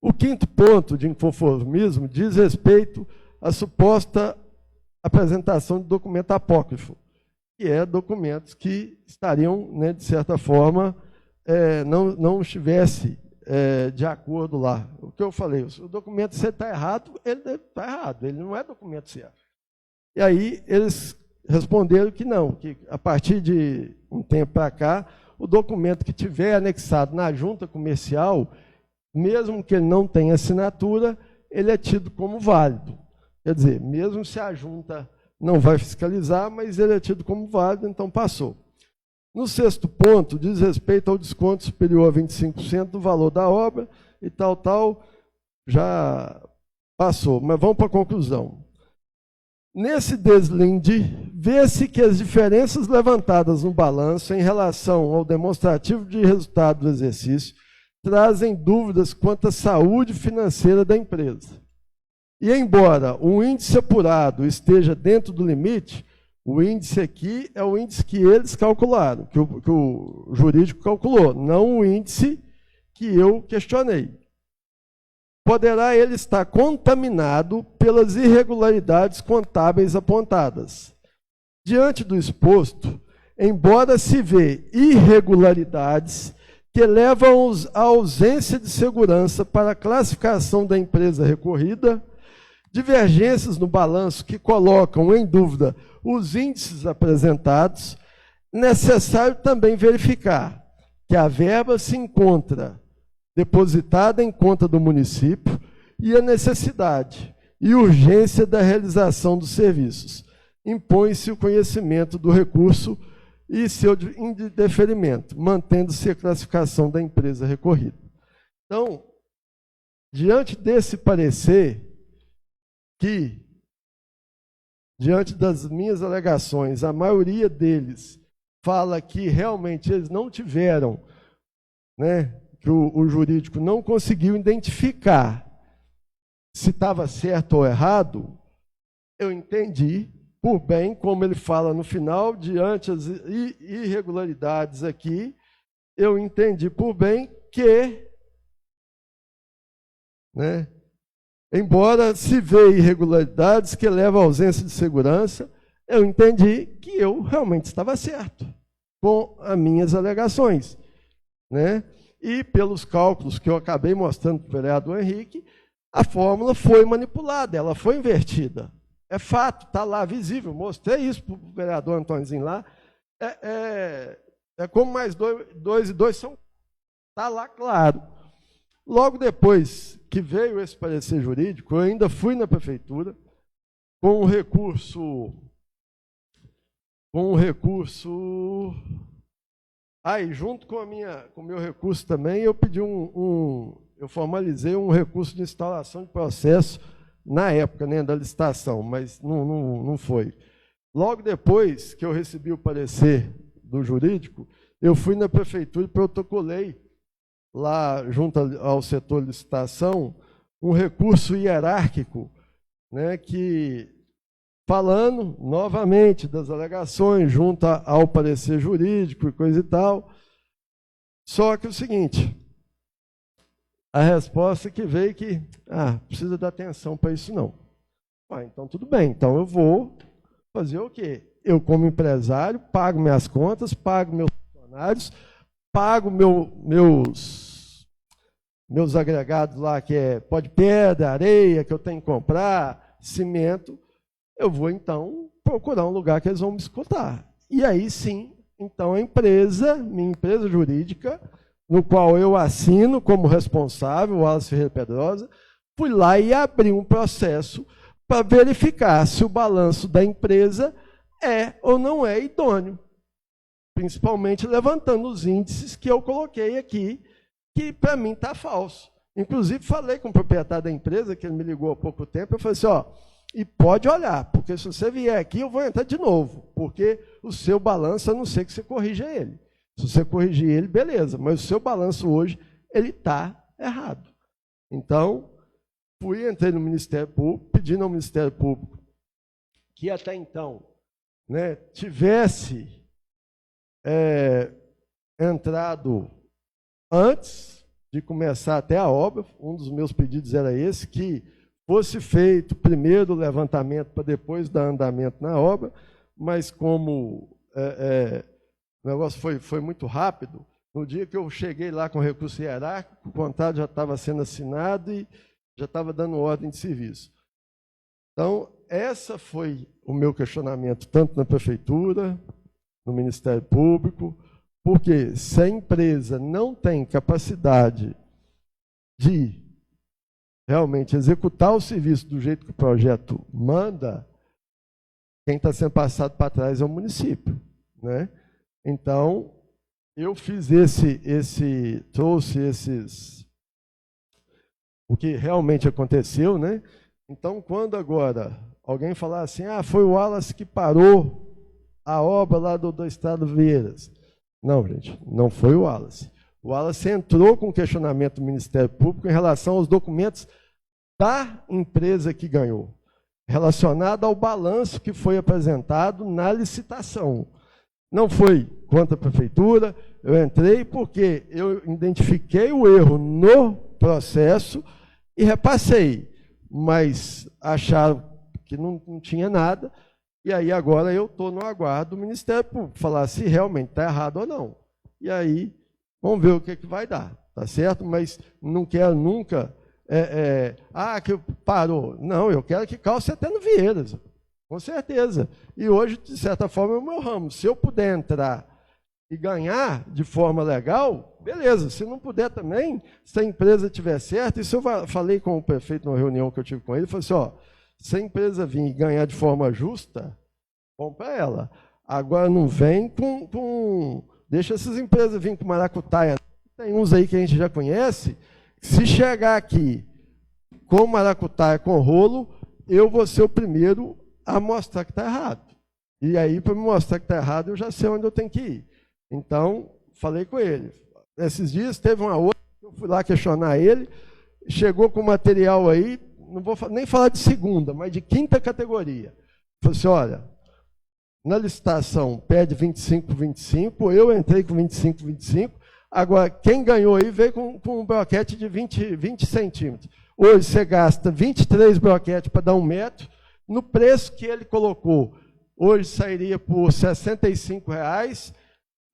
O quinto ponto de inconformismo diz respeito à suposta apresentação de documento apócrifo, que é documentos que estariam, né, de certa forma, não estivesse de acordo lá. O que eu falei, o documento se está errado, ele está errado, ele não é documento certo. E aí eles responderam que não, que a partir de um tempo para cá, o documento que tiver anexado na junta comercial, mesmo que ele não tenha assinatura, ele é tido como válido. Quer dizer, mesmo se a junta não vai fiscalizar, mas ele é tido como válido, então passou. No sexto ponto, diz respeito ao desconto superior a 25% do valor da obra e tal, já passou. Mas vamos para a conclusão. Nesse deslinde, vê-se que as diferenças levantadas no balanço em relação ao demonstrativo de resultado do exercício trazem dúvidas quanto à saúde financeira da empresa. E embora o índice apurado esteja dentro do limite, o índice aqui é o índice que eles calcularam, que o jurídico calculou, não o índice que eu questionei. Poderá ele estar contaminado pelas irregularidades contábeis apontadas. Diante do exposto, embora se vê irregularidades que levam à ausência de segurança para a classificação da empresa recorrida, divergências no balanço que colocam em dúvida os índices apresentados, necessário também verificar que a verba se encontra depositada em conta do município e a necessidade e urgência da realização dos serviços. Impõe-se o conhecimento do recurso e seu indeferimento, mantendo-se a classificação da empresa recorrida. Então, diante desse parecer, que, diante das minhas alegações, a maioria deles fala que realmente eles não tiveram, né, que o jurídico não conseguiu identificar se estava certo ou errado, eu entendi por bem, como ele fala no final, diante das irregularidades aqui, eu entendi por bem que, né, embora se vê irregularidades que levam à ausência de segurança, eu entendi que eu realmente estava certo com as minhas alegações, né? E pelos cálculos que eu acabei mostrando para o vereador Henrique, a fórmula foi manipulada, ela foi invertida. É fato, está lá visível, mostrei isso para o vereador Antôniozinho lá. É como mais 2 e 2 são. Está lá claro. Logo depois que veio esse parecer jurídico, eu ainda fui na prefeitura com um recurso. Aí, junto com o meu recurso também, eu pedi eu formalizei um recurso de instalação de processo na época, né, da licitação, mas não foi. Logo depois que eu recebi o parecer do jurídico, eu fui na prefeitura e protocolei lá, junto ao setor de licitação, um recurso hierárquico, né, que, falando novamente das alegações junto ao parecer jurídico e coisa e tal, só que o seguinte, a resposta que veio que, precisa dar atenção para isso não. Então tudo bem, então eu vou fazer o quê? Eu, como empresário, pago minhas contas, pago meus funcionários, pago meus agregados lá, que é pó de pedra, areia, que eu tenho que comprar, cimento. Eu vou, então, procurar um lugar que eles vão me escutar. E aí, sim, então, a empresa, minha empresa jurídica, no qual eu assino como responsável, o Wallace Ferreira Pedrosa, fui lá e abri um processo para verificar se o balanço da empresa é ou não é idôneo. Principalmente levantando os índices que eu coloquei aqui, que para mim está falso. Inclusive, falei com o proprietário da empresa, que ele me ligou há pouco tempo, eu falei assim, e pode olhar, porque se você vier aqui, eu vou entrar de novo, porque o seu balanço, a não ser que você corrija ele. Se você corrigir ele, beleza, mas o seu balanço hoje, ele está errado. Então, entrei no Ministério Público, pedindo ao Ministério Público que até então, né, tivesse entrado antes de começar até a obra. Um dos meus pedidos era esse, que fosse feito primeiro o levantamento para depois dar andamento na obra, mas como o negócio foi muito rápido, no dia que eu cheguei lá com o recurso hierárquico, o contrato já estava sendo assinado e já estava dando ordem de serviço. Então, essa foi o meu questionamento, tanto na prefeitura, no Ministério Público, porque se a empresa não tem capacidade de realmente executar o serviço do jeito que o projeto manda, quem está sendo passado para trás é o município, né? Então, eu fiz trouxe o que realmente aconteceu, né? Então, quando agora alguém falar assim, foi o Wallace que parou a obra lá do Estado Vieiras. Não, gente, não foi o Wallace. O Wallace entrou com questionamento do Ministério Público em relação aos documentos da empresa que ganhou, relacionado ao balanço que foi apresentado na licitação. Não foi contra a prefeitura, eu entrei porque eu identifiquei o erro no processo e repassei, mas acharam que não tinha nada, e aí agora eu estou no aguardo do Ministério Público, falar se realmente está errado ou não. E aí, vamos ver o que vai dar, tá certo? Mas não quero nunca, que parou. Não, eu quero que calce até no Vieiras, com certeza. E hoje, de certa forma, é o meu ramo. Se eu puder entrar e ganhar de forma legal, beleza. Se não puder também, se a empresa estiver certa, isso eu falei com o prefeito numa reunião que eu tive com ele, falei assim, ó, se a empresa vir e ganhar de forma justa, bom para ela. Agora não vem com... Deixa essas empresas virem com maracutaia. Tem uns aí que a gente já conhece, se chegar aqui com maracutaia, com rolo, eu vou ser o primeiro a mostrar que está errado. E aí, para me mostrar que está errado, eu já sei onde eu tenho que ir. Então, falei com ele. Esses dias teve uma outra, eu fui lá questionar ele, chegou com material aí, não vou nem falar de segunda, mas de quinta categoria. Falei assim, olha, na licitação pede 25, eu entrei com 25, agora quem ganhou aí veio com um broquete de 20 centímetros. Hoje você gasta 23 broquetes para dar 1 metro, no preço que ele colocou, hoje sairia por R$ 65,00,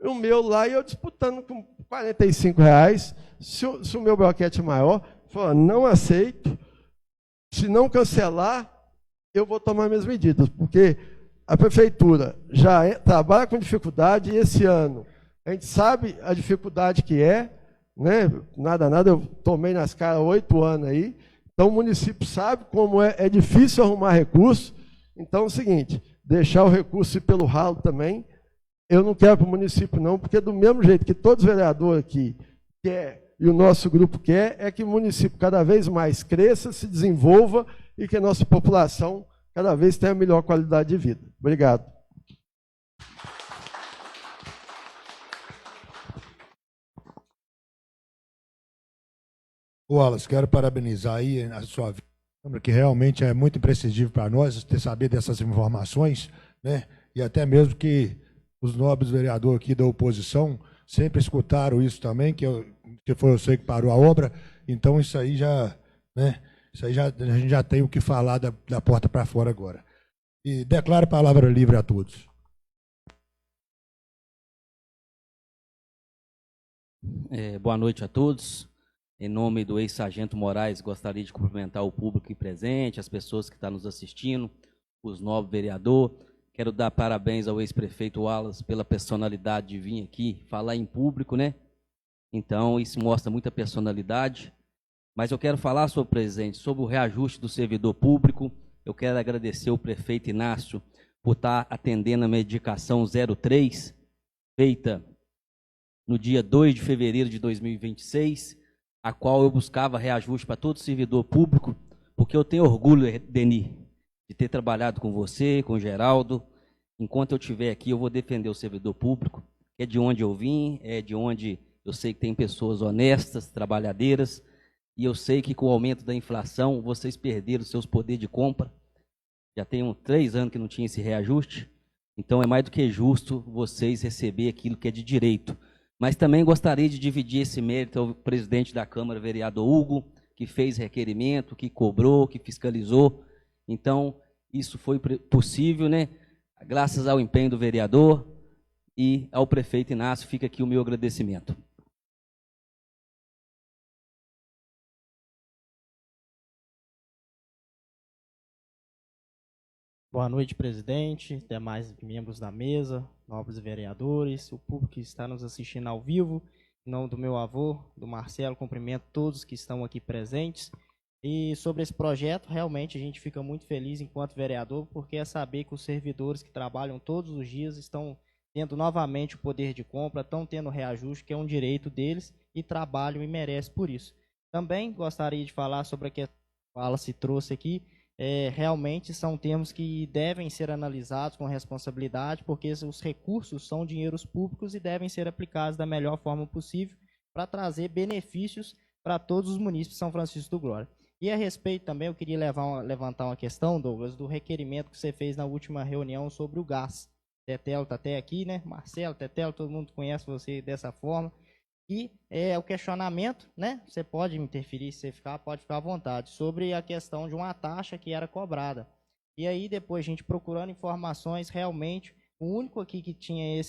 o meu lá, e eu disputando com R$ 45,00, se o meu broquete é maior, falou, não aceito, se não cancelar, eu vou tomar minhas medidas, porque a prefeitura já trabalha com dificuldade, e esse ano a gente sabe a dificuldade que é, né? Nada, eu tomei nas caras 8 anos aí, então o município sabe como é difícil arrumar recurso. Então é o seguinte, deixar o recurso ir pelo ralo também, eu não quero para o município não, porque do mesmo jeito que todos os vereadores aqui querem, e o nosso grupo quer, é que o município cada vez mais cresça, se desenvolva e que a nossa população cada vez tenha melhor qualidade de vida. Obrigado. Wallace, quero parabenizar aí a sua vida, que realmente é muito imprescindível para nós ter saber dessas informações, né? E até mesmo que os nobres vereadores aqui da oposição sempre escutaram isso também, que foi você que parou a obra, então isso aí já, né? Isso aí já, a gente já tem o que falar da porta para fora agora. E declaro a palavra livre a todos. Boa noite a todos. Em nome do ex-sargento Moraes, gostaria de cumprimentar o público aqui presente, as pessoas que estão nos assistindo, os nobres vereadores. Quero dar parabéns ao ex-prefeito Wallace pela personalidade de vir aqui falar em público, né? Então, isso mostra muita personalidade. Mas eu quero falar, senhor presidente, sobre o reajuste do servidor público. Eu quero agradecer o prefeito Inácio por estar atendendo a medicação 03, feita no dia 2 de fevereiro de 2026, a qual eu buscava reajuste para todo servidor público, porque eu tenho orgulho, Denis, de ter trabalhado com você, com o Geraldo. Enquanto eu estiver aqui, eu vou defender o servidor público, que é de onde eu vim, é de onde eu sei que tem pessoas honestas, trabalhadeiras, e eu sei que com o aumento da inflação, vocês perderam seus poderes de compra. Já tem 3 anos que não tinha esse reajuste, então é mais do que justo vocês receberem aquilo que é de direito. Mas também gostaria de dividir esse mérito ao presidente da Câmara, vereador Hugo, que fez requerimento, que cobrou, que fiscalizou. Então, isso foi possível, né? Graças ao empenho do vereador e ao prefeito Inácio, fica aqui o meu agradecimento. Boa noite, presidente, demais membros da mesa, nobres vereadores, o público que está nos assistindo ao vivo. Em nome do meu avô, do Marcelo, cumprimento todos que estão aqui presentes. E sobre esse projeto, realmente a gente fica muito feliz enquanto vereador, porque é saber que os servidores que trabalham todos os dias estão tendo novamente o poder de compra, estão tendo reajuste, que é um direito deles, e trabalham e merecem por isso. Também gostaria de falar sobre a que o Wallace trouxe aqui. Realmente são termos que devem ser analisados com responsabilidade, porque os recursos são dinheiros públicos e devem ser aplicados da melhor forma possível para trazer benefícios para todos os munícipes de São Francisco do Glória. E a respeito também, eu queria levantar uma questão, Douglas, do requerimento que você fez na última reunião sobre o gás. Tetelo está até aqui, né? Marcelo, Tetelo, todo mundo conhece você dessa forma. E o questionamento, né? Você pode interferir, se você pode ficar à vontade, sobre a questão de uma taxa que era cobrada. E aí, depois, a gente procurando informações, realmente, o único aqui que tinha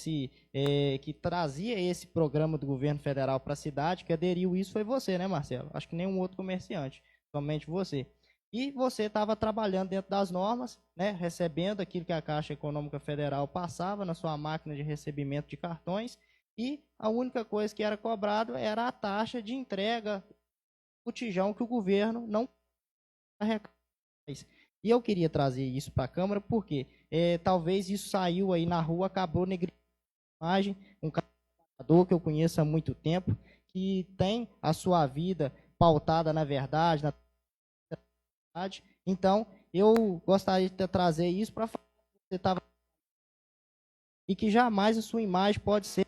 que trazia esse programa do governo federal para a cidade, que aderiu isso, foi você, né, Marcelo? Acho que nenhum outro comerciante, somente você. E você estava trabalhando dentro das normas, né? Recebendo aquilo que a Caixa Econômica Federal passava na sua máquina de recebimento de cartões, e a única coisa que era cobrado era a taxa de entrega do botijão que o governo não arrecada. E eu queria trazer isso para a Câmara porque talvez isso saiu aí na rua, acabou negligenciando a imagem, um trabalhador que eu conheço há muito tempo, que tem a sua vida pautada na verdade, na verdade. Então, eu gostaria de trazer isso para falar que você estava e que jamais a sua imagem pode ser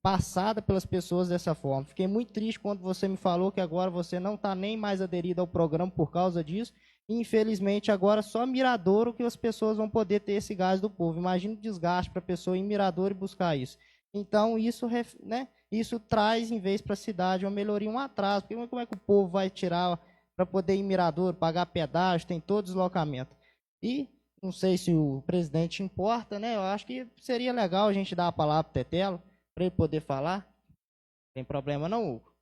passada pelas pessoas dessa forma. Fiquei muito triste quando você me falou que agora você não está nem mais aderido ao programa por causa disso. E, infelizmente, agora só Miradouro que as pessoas vão poder ter esse gás do povo. Imagina o desgaste para a pessoa ir em Miradouro e buscar isso. Então, isso, né, isso traz, em vez para a cidade, uma melhoria, um atraso. Porque como é que o povo vai tirar para poder ir em Miradouro, pagar pedágio, tem todo deslocamento. E não sei se o presidente importa, né? Eu acho que seria legal a gente dar a palavra para o Tetelo, para ele poder falar. Não tem problema não, Hugo?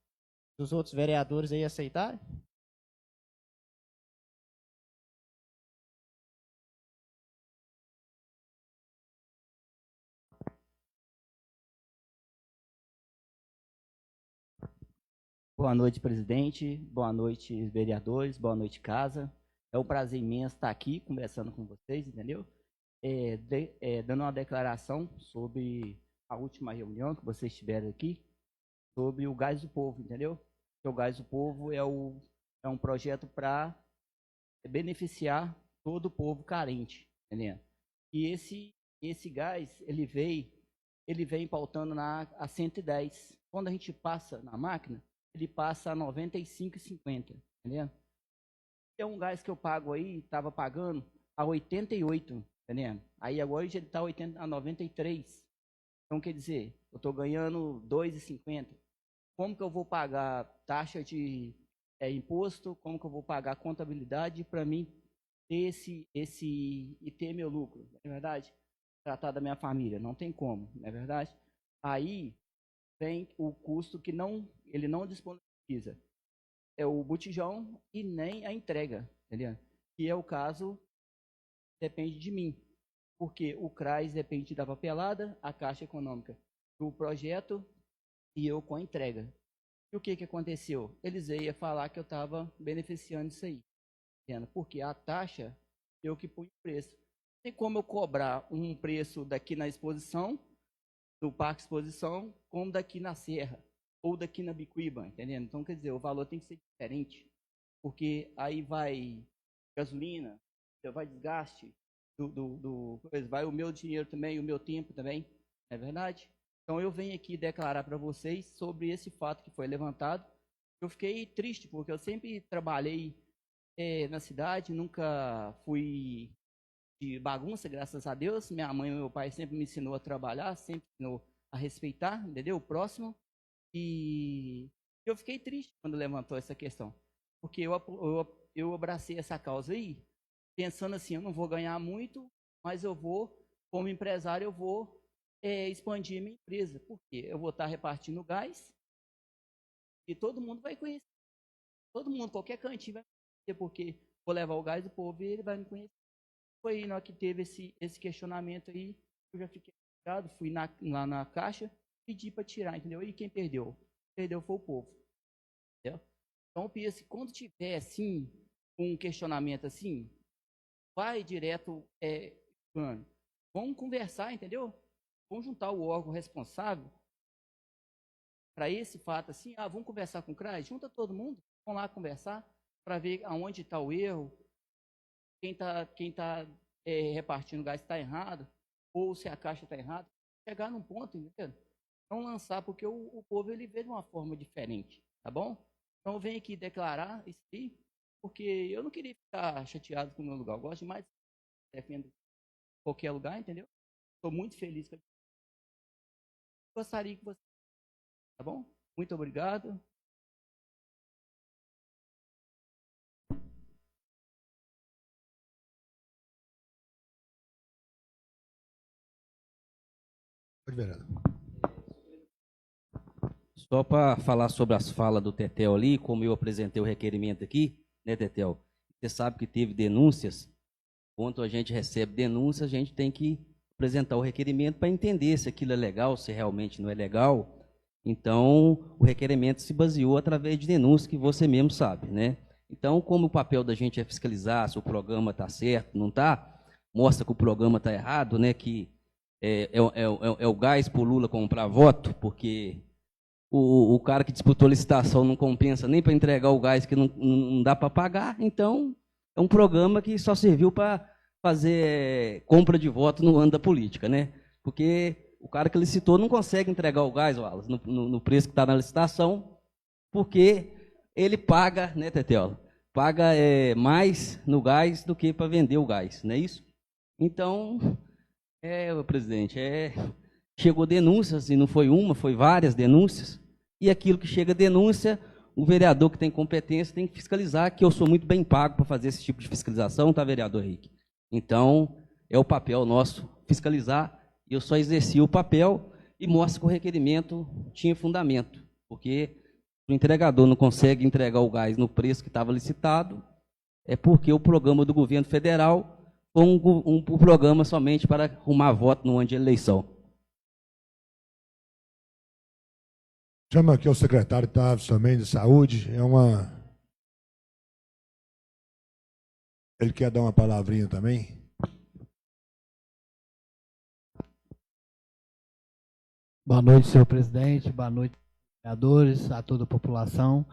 Se os outros vereadores aí aceitarem. Boa noite, presidente. Boa noite, vereadores. Boa noite, casa. É um prazer imenso estar aqui conversando com vocês, entendeu? Dando uma declaração sobre a última reunião que vocês tiveram aqui, sobre o Gás do Povo, entendeu? O Gás do Povo é um projeto para beneficiar todo o povo carente, entendeu? E esse gás, ele vem pautando a 110. Quando a gente passa na máquina, ele passa a 95,50, entendeu? É um gás que eu pago aí, estava pagando a 88, entendeu? Aí agora ele está a 93. Então, quer dizer, eu estou ganhando 2,50. Como que eu vou pagar taxa de imposto? Como que eu vou pagar contabilidade para mim ter e ter meu lucro? Não é verdade? Tratar da minha família, não tem como, não é verdade? Aí vem o custo que ele não disponibiliza. É o botijão e nem a entrega, entendeu? Que é o caso, depende de mim. Porque o CRAS depende da papelada, a Caixa Econômica do projeto e eu com a entrega. E o que aconteceu? Eles iam falar que eu estava beneficiando isso aí. Entendeu? Porque a taxa, eu que punho o preço. Tem como eu cobrar um preço daqui na exposição, do Parque Exposição, como daqui na Serra, ou daqui na Bicuíba, entendendo? Então, quer dizer, o valor tem que ser diferente, porque aí vai gasolina, vai desgaste, vai o meu dinheiro também, o meu tempo também, não é verdade? Então, eu venho aqui declarar para vocês sobre esse fato que foi levantado. Eu fiquei triste, porque eu sempre trabalhei na cidade, nunca fui de bagunça, graças a Deus. Minha mãe e meu pai sempre me ensinou a trabalhar, sempre me ensinou a respeitar, entendeu? O próximo. E eu fiquei triste quando levantou essa questão, porque eu abracei essa causa aí, pensando assim, eu não vou ganhar muito, mas eu vou, como empresário, eu vou expandir minha empresa, porque eu vou estar repartindo gás e todo mundo vai conhecer, todo mundo, qualquer cantinho vai conhecer, porque vou levar o gás do povo e ele vai me conhecer. Foi aí na hora que teve esse questionamento aí, eu já fiquei ligado, fui lá na Caixa, pedi para tirar, entendeu? E quem perdeu? Perdeu foi o povo, entendeu? Então eu penso, quando tiver assim, um questionamento assim, vai direto, vamos conversar, entendeu? Vamos juntar o órgão responsável para esse fato assim, vamos conversar com o CRAS, junta todo mundo, vamos lá conversar para ver aonde está o erro, quem tá repartindo gás está errado, ou se a Caixa está errada, chegar num ponto, entendeu? Não lançar, porque o povo ele vê de uma forma diferente, tá bom? Então eu venho aqui declarar isso aí, porque eu não queria ficar chateado com o meu lugar, eu gosto demais de defender qualquer lugar, entendeu? Estou muito feliz com isso. Gostaria que você, tá bom? Muito obrigado. Pode, vereador. Só para falar sobre as falas do Tetel ali, como eu apresentei o requerimento aqui, né, Tetel? Você sabe que teve denúncias. Quando a gente recebe denúncias, a gente tem que apresentar o requerimento para entender se aquilo é legal, se realmente não é legal. Então, o requerimento se baseou através de denúncias que você mesmo sabe, né? Então, como o papel da gente é fiscalizar se o programa está certo, não está, mostra que o programa está errado, né? Que é o gás para o Lula comprar voto, porque o cara que disputou a licitação não compensa nem para entregar o gás que não dá para pagar. Então, é um programa que só serviu para fazer compra de voto no ano da política, né? Porque o cara que licitou não consegue entregar o gás, Wallace, no preço que está na licitação, porque ele paga, né, Tetelo? Paga mais no gás do que para vender o gás, não é isso? Então, presidente, chegou denúncias, e não foi uma, foi várias denúncias, e aquilo que chega denúncia, o vereador que tem competência tem que fiscalizar, que eu sou muito bem pago para fazer esse tipo de fiscalização, tá, vereador Henrique? Então, é o papel nosso fiscalizar. Eu só exerci o papel e mostra que o requerimento tinha fundamento, porque o entregador não consegue entregar o gás no preço que estava licitado, é porque o programa do governo federal foi um programa somente para arrumar voto no ano de eleição. Chama aqui o secretário Tavis também de saúde. Ele quer dar uma palavrinha também? Boa noite, senhor presidente. Boa noite, vereadores, a toda a população.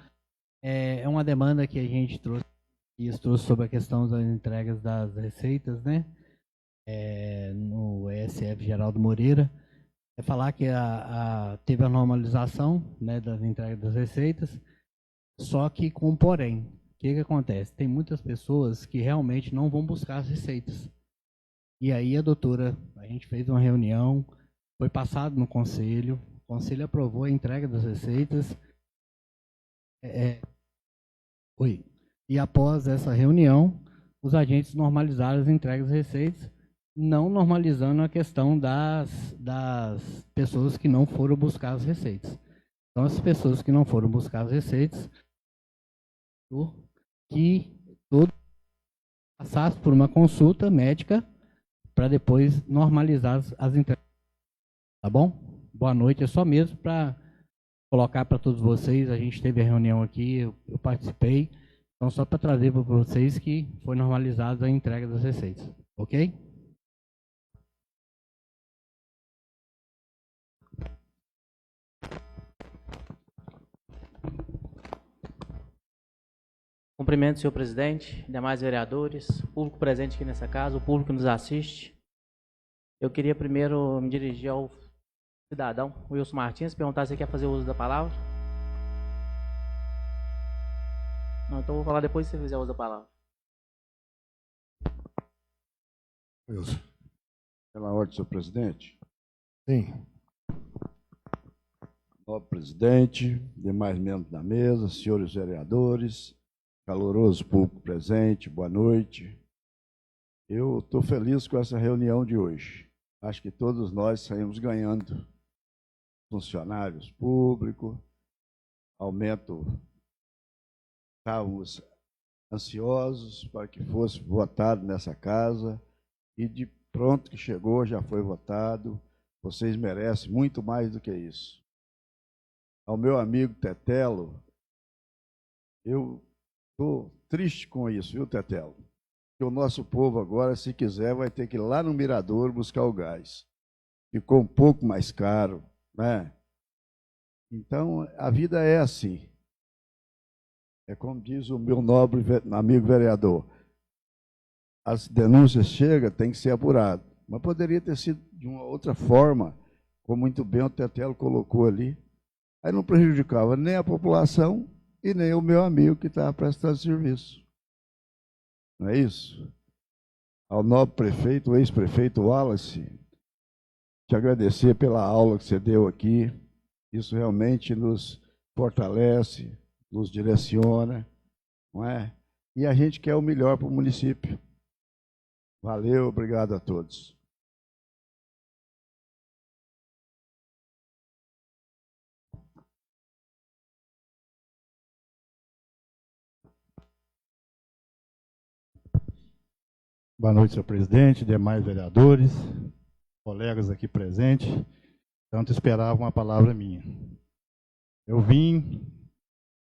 É uma demanda que a gente trouxe sobre a questão das entregas das receitas, né? No ESF Geraldo Moreira. É falar que teve a normalização, né, das entregas das receitas, só que com um porém. O que acontece? Tem muitas pessoas que realmente não vão buscar as receitas. E aí a gente fez uma reunião, foi passado no conselho, o conselho aprovou a entrega das receitas. E após essa reunião, os agentes normalizaram as entregas das receitas, não normalizando a questão das pessoas que não foram buscar as receitas. Então, as pessoas que não foram buscar as receitas, que todos passassem por uma consulta médica para depois normalizar as entregas. Tá bom? Boa noite. É só mesmo para colocar para todos vocês. A gente teve a reunião aqui, eu participei. Então, só para trazer para vocês que foi normalizada a entrega das receitas. Ok? Cumprimento, senhor presidente, demais vereadores, o público presente aqui nessa casa, o público que nos assiste. Eu queria primeiro me dirigir ao cidadão Wilson Martins, perguntar se ele quer fazer uso da palavra. Não, então eu vou falar depois se você fizer uso da palavra. Wilson. Pela ordem, senhor presidente. Sim. Nobre presidente, demais membros da mesa, senhores vereadores, caloroso público presente, boa noite. Eu estou feliz com essa reunião de hoje. Acho que todos nós saímos ganhando. Funcionários públicos, aumento. Estávamos ansiosos para que fosse votado nessa casa e de pronto que chegou, já foi votado. Vocês merecem muito mais do que isso. Ao meu amigo Tetelo, eu estou triste com isso, viu, Tetelo? Que o nosso povo agora, se quiser, vai ter que ir lá no Mirador buscar o gás. Ficou um pouco mais caro, né? Então, a vida é assim. É como diz o meu nobre amigo vereador. As denúncias chegam, tem que ser apurado. Mas poderia ter sido de uma outra forma, como muito bem o Tetelo colocou ali. Aí não prejudicava nem a população e nem o meu amigo que estava prestando serviço. Não é isso? Ao nobre prefeito, o ex-prefeito Wallace, te agradecer pela aula que você deu aqui. Isso realmente nos fortalece, nos direciona, não é? E a gente quer o melhor para o município. Valeu, obrigado a todos. Boa noite, senhor presidente, demais vereadores. colegas aqui presentes, tanto esperavam uma palavra minha. Eu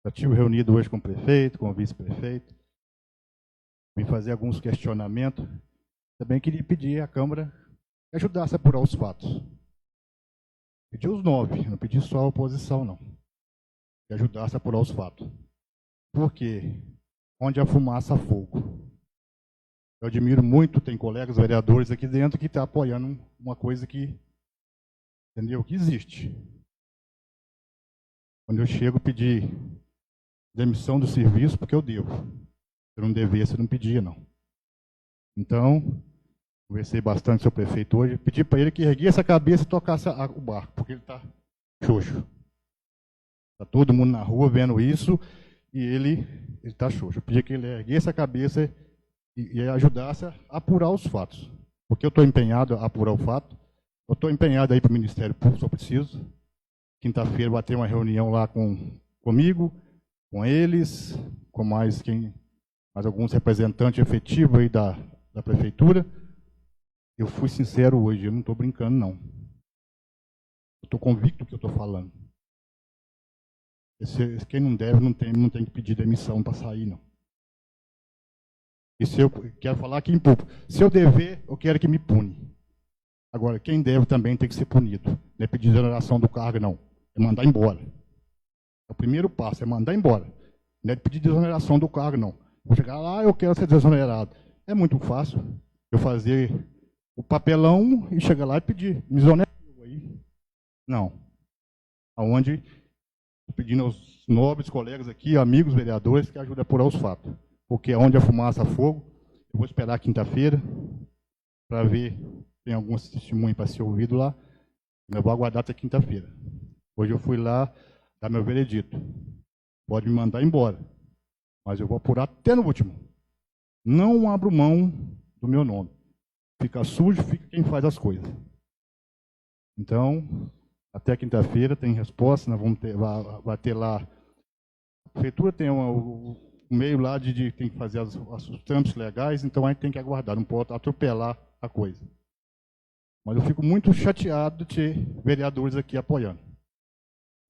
já tive reunido hoje com o prefeito, com o vice-prefeito, vim fazer alguns questionamentos. Também queria pedir à Câmara que ajudasse a apurar os fatos. Pedi os 9, não pedi só a oposição, não. Que ajudasse a apurar os fatos. Por quê? Onde a fumaça, há fogo. Eu admiro muito, tem colegas vereadores aqui dentro que estão apoiando uma coisa que, entendeu? Que existe. Quando eu chego, pedir demissão do serviço, porque eu devo. Se eu não devesse, eu não pedia, não. Então, conversei bastante com o seu prefeito hoje, pedi para ele que erguesse a cabeça e tocasse o barco, porque ele está xoxo. Está todo mundo na rua vendo isso e ele está xoxo. Eu pedi que ele erguesse a cabeça e ajudasse a apurar os fatos. Porque eu estou empenhado a apurar o fato. Eu estou empenhado aí para o Ministério Público, se eu preciso. Quinta-feira vai ter uma reunião lá comigo, com eles, com mais alguns representantes efetivos aí da Prefeitura. Eu fui sincero hoje, eu não estou brincando, não. Eu estou convicto do que eu estou falando. Quem não deve, não tem que pedir demissão para sair, não. E se eu quero falar aqui em público, se eu dever, eu quero que me pune. Agora, quem deve também tem que ser punido. Não é pedir exoneração do cargo, não. É mandar embora. É o primeiro passo, é mandar embora. Não é pedir desoneração do cargo, não. Vou chegar lá, eu quero ser desonerado. É muito fácil eu fazer o papelão e chegar lá e pedir. Me exonera aí. Não. Aonde estou pedindo aos nobres colegas aqui, amigos vereadores, que ajudem a apurar os fatos. Porque onde a fumaça, há fogo. Eu vou esperar quinta-feira para ver se tem algum testemunho para ser ouvido lá. Eu vou aguardar até quinta-feira. Hoje eu fui lá dar meu veredito. Pode me mandar embora. Mas eu vou apurar até no último. Não abro mão do meu nome. Fica sujo, fica quem faz as coisas. Então, até quinta-feira tem resposta. Nós vamos vai ter lá. A prefeitura tem o meio lá de tem que fazer os trâmites legais, então a gente tem que aguardar, não pode atropelar a coisa. Mas eu fico muito chateado de ter vereadores aqui apoiando.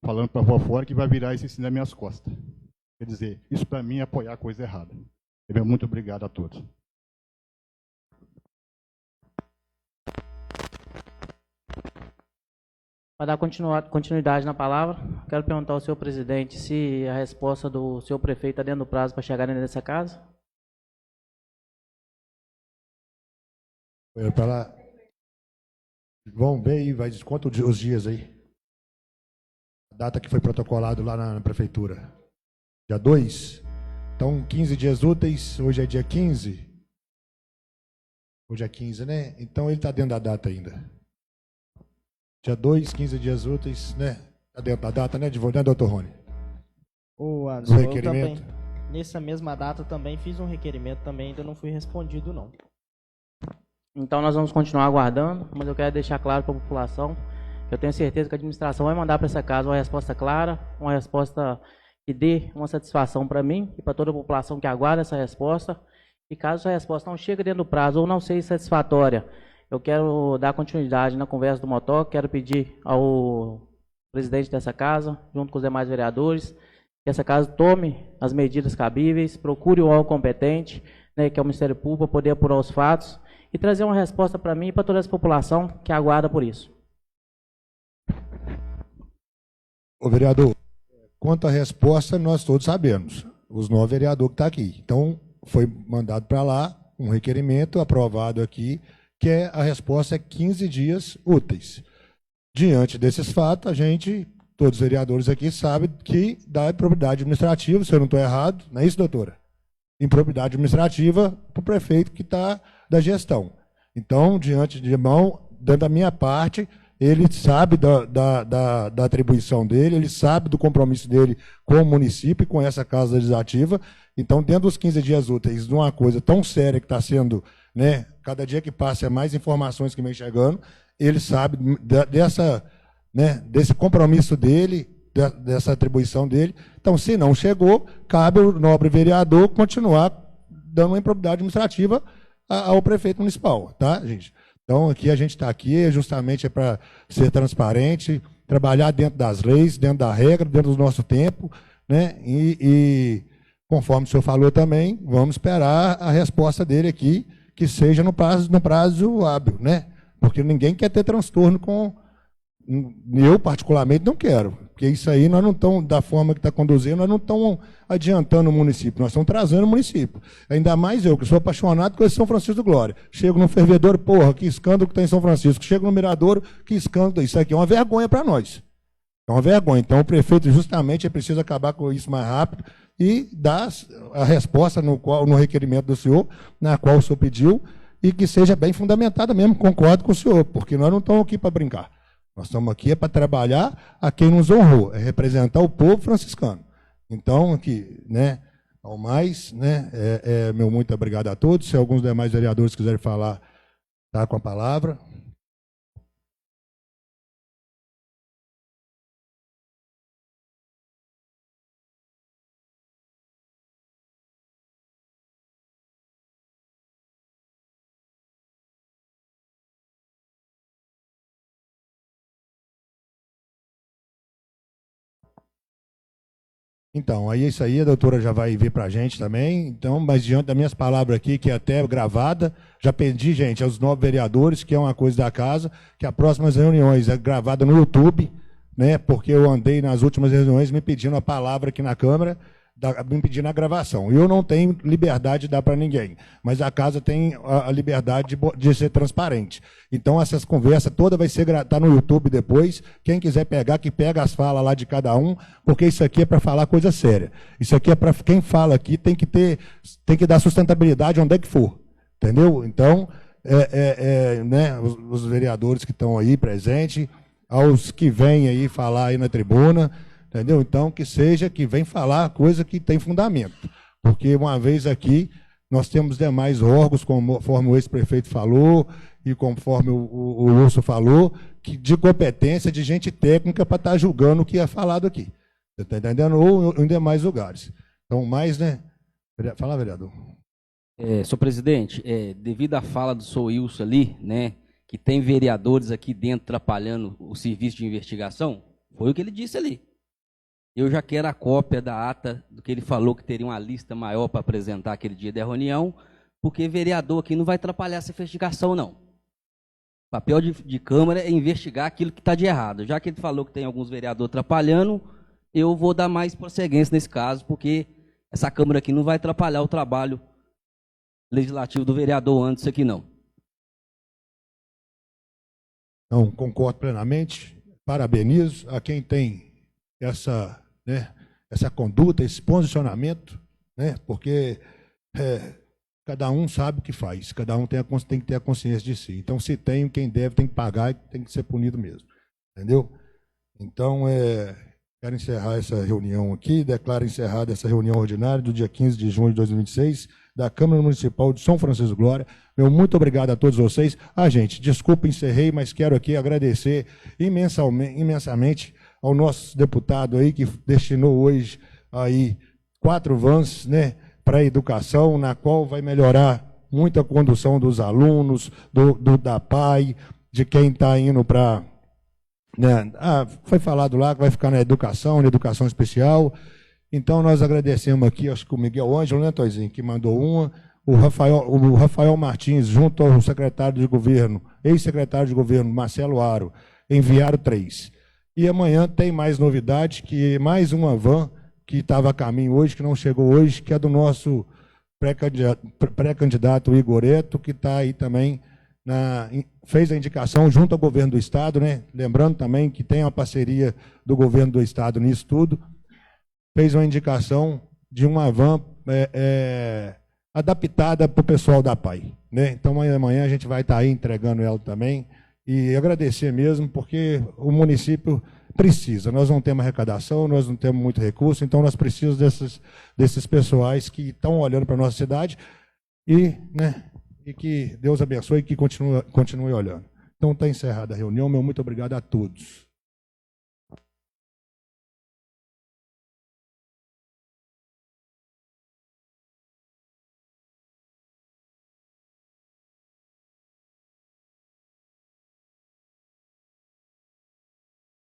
Falando para fora que vai virar isso em cima das minhas costas. Quer dizer, isso para mim é apoiar a coisa errada. Muito obrigado a todos. Para dar continuidade na palavra, quero perguntar ao senhor presidente se a resposta do senhor prefeito está dentro do prazo para chegar nessa casa. Vão ver aí, vai desconta os dias aí. A data que foi protocolado lá na prefeitura. Dia 2. Então, 15 dias úteis, hoje é dia 15. Hoje é 15, né? Então ele está dentro da data ainda. Dia 2, 15 dias úteis, né? Está dentro da data, né, doutor Rony? Ô, Anderson, o requerimento? Eu também, nessa mesma data também fiz um requerimento, também ainda não fui respondido, não. Então nós vamos continuar aguardando, mas eu quero deixar claro para a população que eu tenho certeza que a administração vai mandar para essa casa uma resposta clara, uma resposta que dê uma satisfação para mim e para toda a população que aguarda essa resposta. E caso essa resposta não chegue dentro do prazo ou não seja satisfatória, eu quero dar continuidade na conversa do motoque, quero pedir ao presidente dessa casa, junto com os demais vereadores, que essa casa tome as medidas cabíveis, procure o órgão competente, né, que é o Ministério Público, para poder apurar os fatos e trazer uma resposta para mim e para toda essa população que aguarda por isso. Ô, vereador, quanto à resposta, nós todos sabemos, os 9 vereadores que estão aqui. Então, foi mandado para lá um requerimento aprovado aqui, que a resposta é 15 dias úteis. Diante desses fatos, todos os vereadores aqui sabem que dá improbidade administrativa, se eu não estou errado, não é isso, doutora? Improbidade administrativa para o prefeito que está da gestão. Então, diante de mão, dando a minha parte, ele sabe da atribuição dele, ele sabe do compromisso dele com o município e com essa casa legislativa. Então, dentro dos 15 dias úteis, de uma coisa tão séria que está sendo, né, cada dia que passa é mais informações que vem chegando, ele sabe desse compromisso dele, dessa atribuição dele. Então, se não chegou, cabe ao nobre vereador continuar dando uma improbidade administrativa ao prefeito municipal, tá, gente? Então, aqui a gente está aqui justamente para ser transparente, trabalhar dentro das leis, dentro da regra, dentro do nosso tempo, né? E conforme o senhor falou também, vamos esperar a resposta dele aqui, que seja no prazo hábil, né? Porque ninguém quer ter transtorno com... Eu, particularmente, não quero. Porque isso aí, nós não estamos, da forma que está conduzindo, nós não estamos adiantando o município, nós estamos trazendo o município. Ainda mais eu, que sou apaixonado com esse São Francisco do Glória. Chego no Fervedouro, porra, que escândalo que tem em São Francisco. Chego no Miradouro, que escândalo. Isso aqui é uma vergonha para nós. É uma vergonha. Então, o prefeito, justamente, precisa acabar com isso mais rápido e dar a resposta no requerimento do senhor, na qual o senhor pediu, e que seja bem fundamentada mesmo. Concordo com o senhor, porque nós não estamos aqui para brincar. Nós estamos aqui para trabalhar a quem nos honrou, é representar o povo franciscano. Então, aqui, né, ao mais, né, meu muito obrigado a todos. Se alguns demais vereadores quiserem falar, tá com a palavra. Então, aí isso aí a doutora já vai ver para a gente também. Então, mas diante das minhas palavras aqui, que é até gravada, já pedi, gente, aos 9 vereadores, que é uma coisa da casa, que as próximas reuniões é gravada no YouTube, né? Porque eu andei nas últimas reuniões me pedindo a palavra aqui na Câmara, me pedindo a gravação. Eu não tenho liberdade de dar para ninguém, mas a casa tem a liberdade de ser transparente. Então, essas conversas todas vai ser tá no YouTube depois. Quem quiser pegar, que pega as falas lá de cada um, porque isso aqui é para falar coisa séria. Isso aqui é para quem fala aqui, tem que dar sustentabilidade onde é que for. Entendeu? Então, né, os vereadores que estão aí presentes, aos que vêm aí falar aí na tribuna, entendeu? Então, que vem falar coisa que tem fundamento. Porque, uma vez aqui, nós temos demais órgãos, conforme o ex-prefeito falou, e conforme o Lúcio falou, de competência, de gente técnica para estar julgando o que é falado aqui. Você está entendendo? Ou em demais lugares. Então, mais, né? Fala, vereador. Senhor presidente, devido à fala do senhor Wilson ali, né, que tem vereadores aqui dentro atrapalhando o serviço de investigação, foi o que ele disse ali. Eu já quero a cópia da ata do que ele falou, que teria uma lista maior para apresentar aquele dia da reunião, porque vereador aqui não vai atrapalhar essa investigação, não. O papel de Câmara é investigar aquilo que está de errado. Já que ele falou que tem alguns vereadores atrapalhando, eu vou dar mais prosseguência nesse caso, porque essa Câmara aqui não vai atrapalhar o trabalho legislativo do vereador antes aqui, não. Não, concordo plenamente. Parabenizo a quem tem essa, né, essa conduta, esse posicionamento, né, porque cada um sabe o que faz, cada um tem que ter a consciência de si. Então, se tem, quem deve tem que pagar e tem que ser punido mesmo. Entendeu? Então, quero encerrar essa reunião aqui, declaro encerrada essa reunião ordinária do dia 15 de junho de 2026 da Câmara Municipal de São Francisco do Glória. Meu muito obrigado a todos vocês. Gente, desculpa, encerrei, mas quero aqui agradecer imensamente ao nosso deputado aí, que destinou hoje aí 4 vans, né, para a educação, na qual vai melhorar muito a condução dos alunos, da PAI, de quem está indo para... Né, foi falado lá que vai ficar na educação especial. Então, nós agradecemos aqui, acho que o Miguel Ângelo, né, Toizinho, que mandou uma, o Rafael Martins, junto ao secretário de governo, ex-secretário de governo, Marcelo Aro, enviaram 3. E amanhã tem mais novidade, que mais uma van que estava a caminho hoje, que não chegou hoje, que é do nosso pré-candidato Igor Eto, que está aí também, fez a indicação junto ao governo do Estado, né? Lembrando também que tem uma parceria do governo do Estado nisso tudo, fez uma indicação de uma van adaptada para o pessoal da PAI, né? Então, amanhã a gente vai estar aí entregando ela também, e agradecer mesmo, porque o município precisa. Nós não temos arrecadação, nós não temos muito recurso, então nós precisamos desses pessoais que estão olhando para a nossa cidade e que Deus abençoe e que continue olhando. Então, está encerrada a reunião. Meu muito obrigado a todos.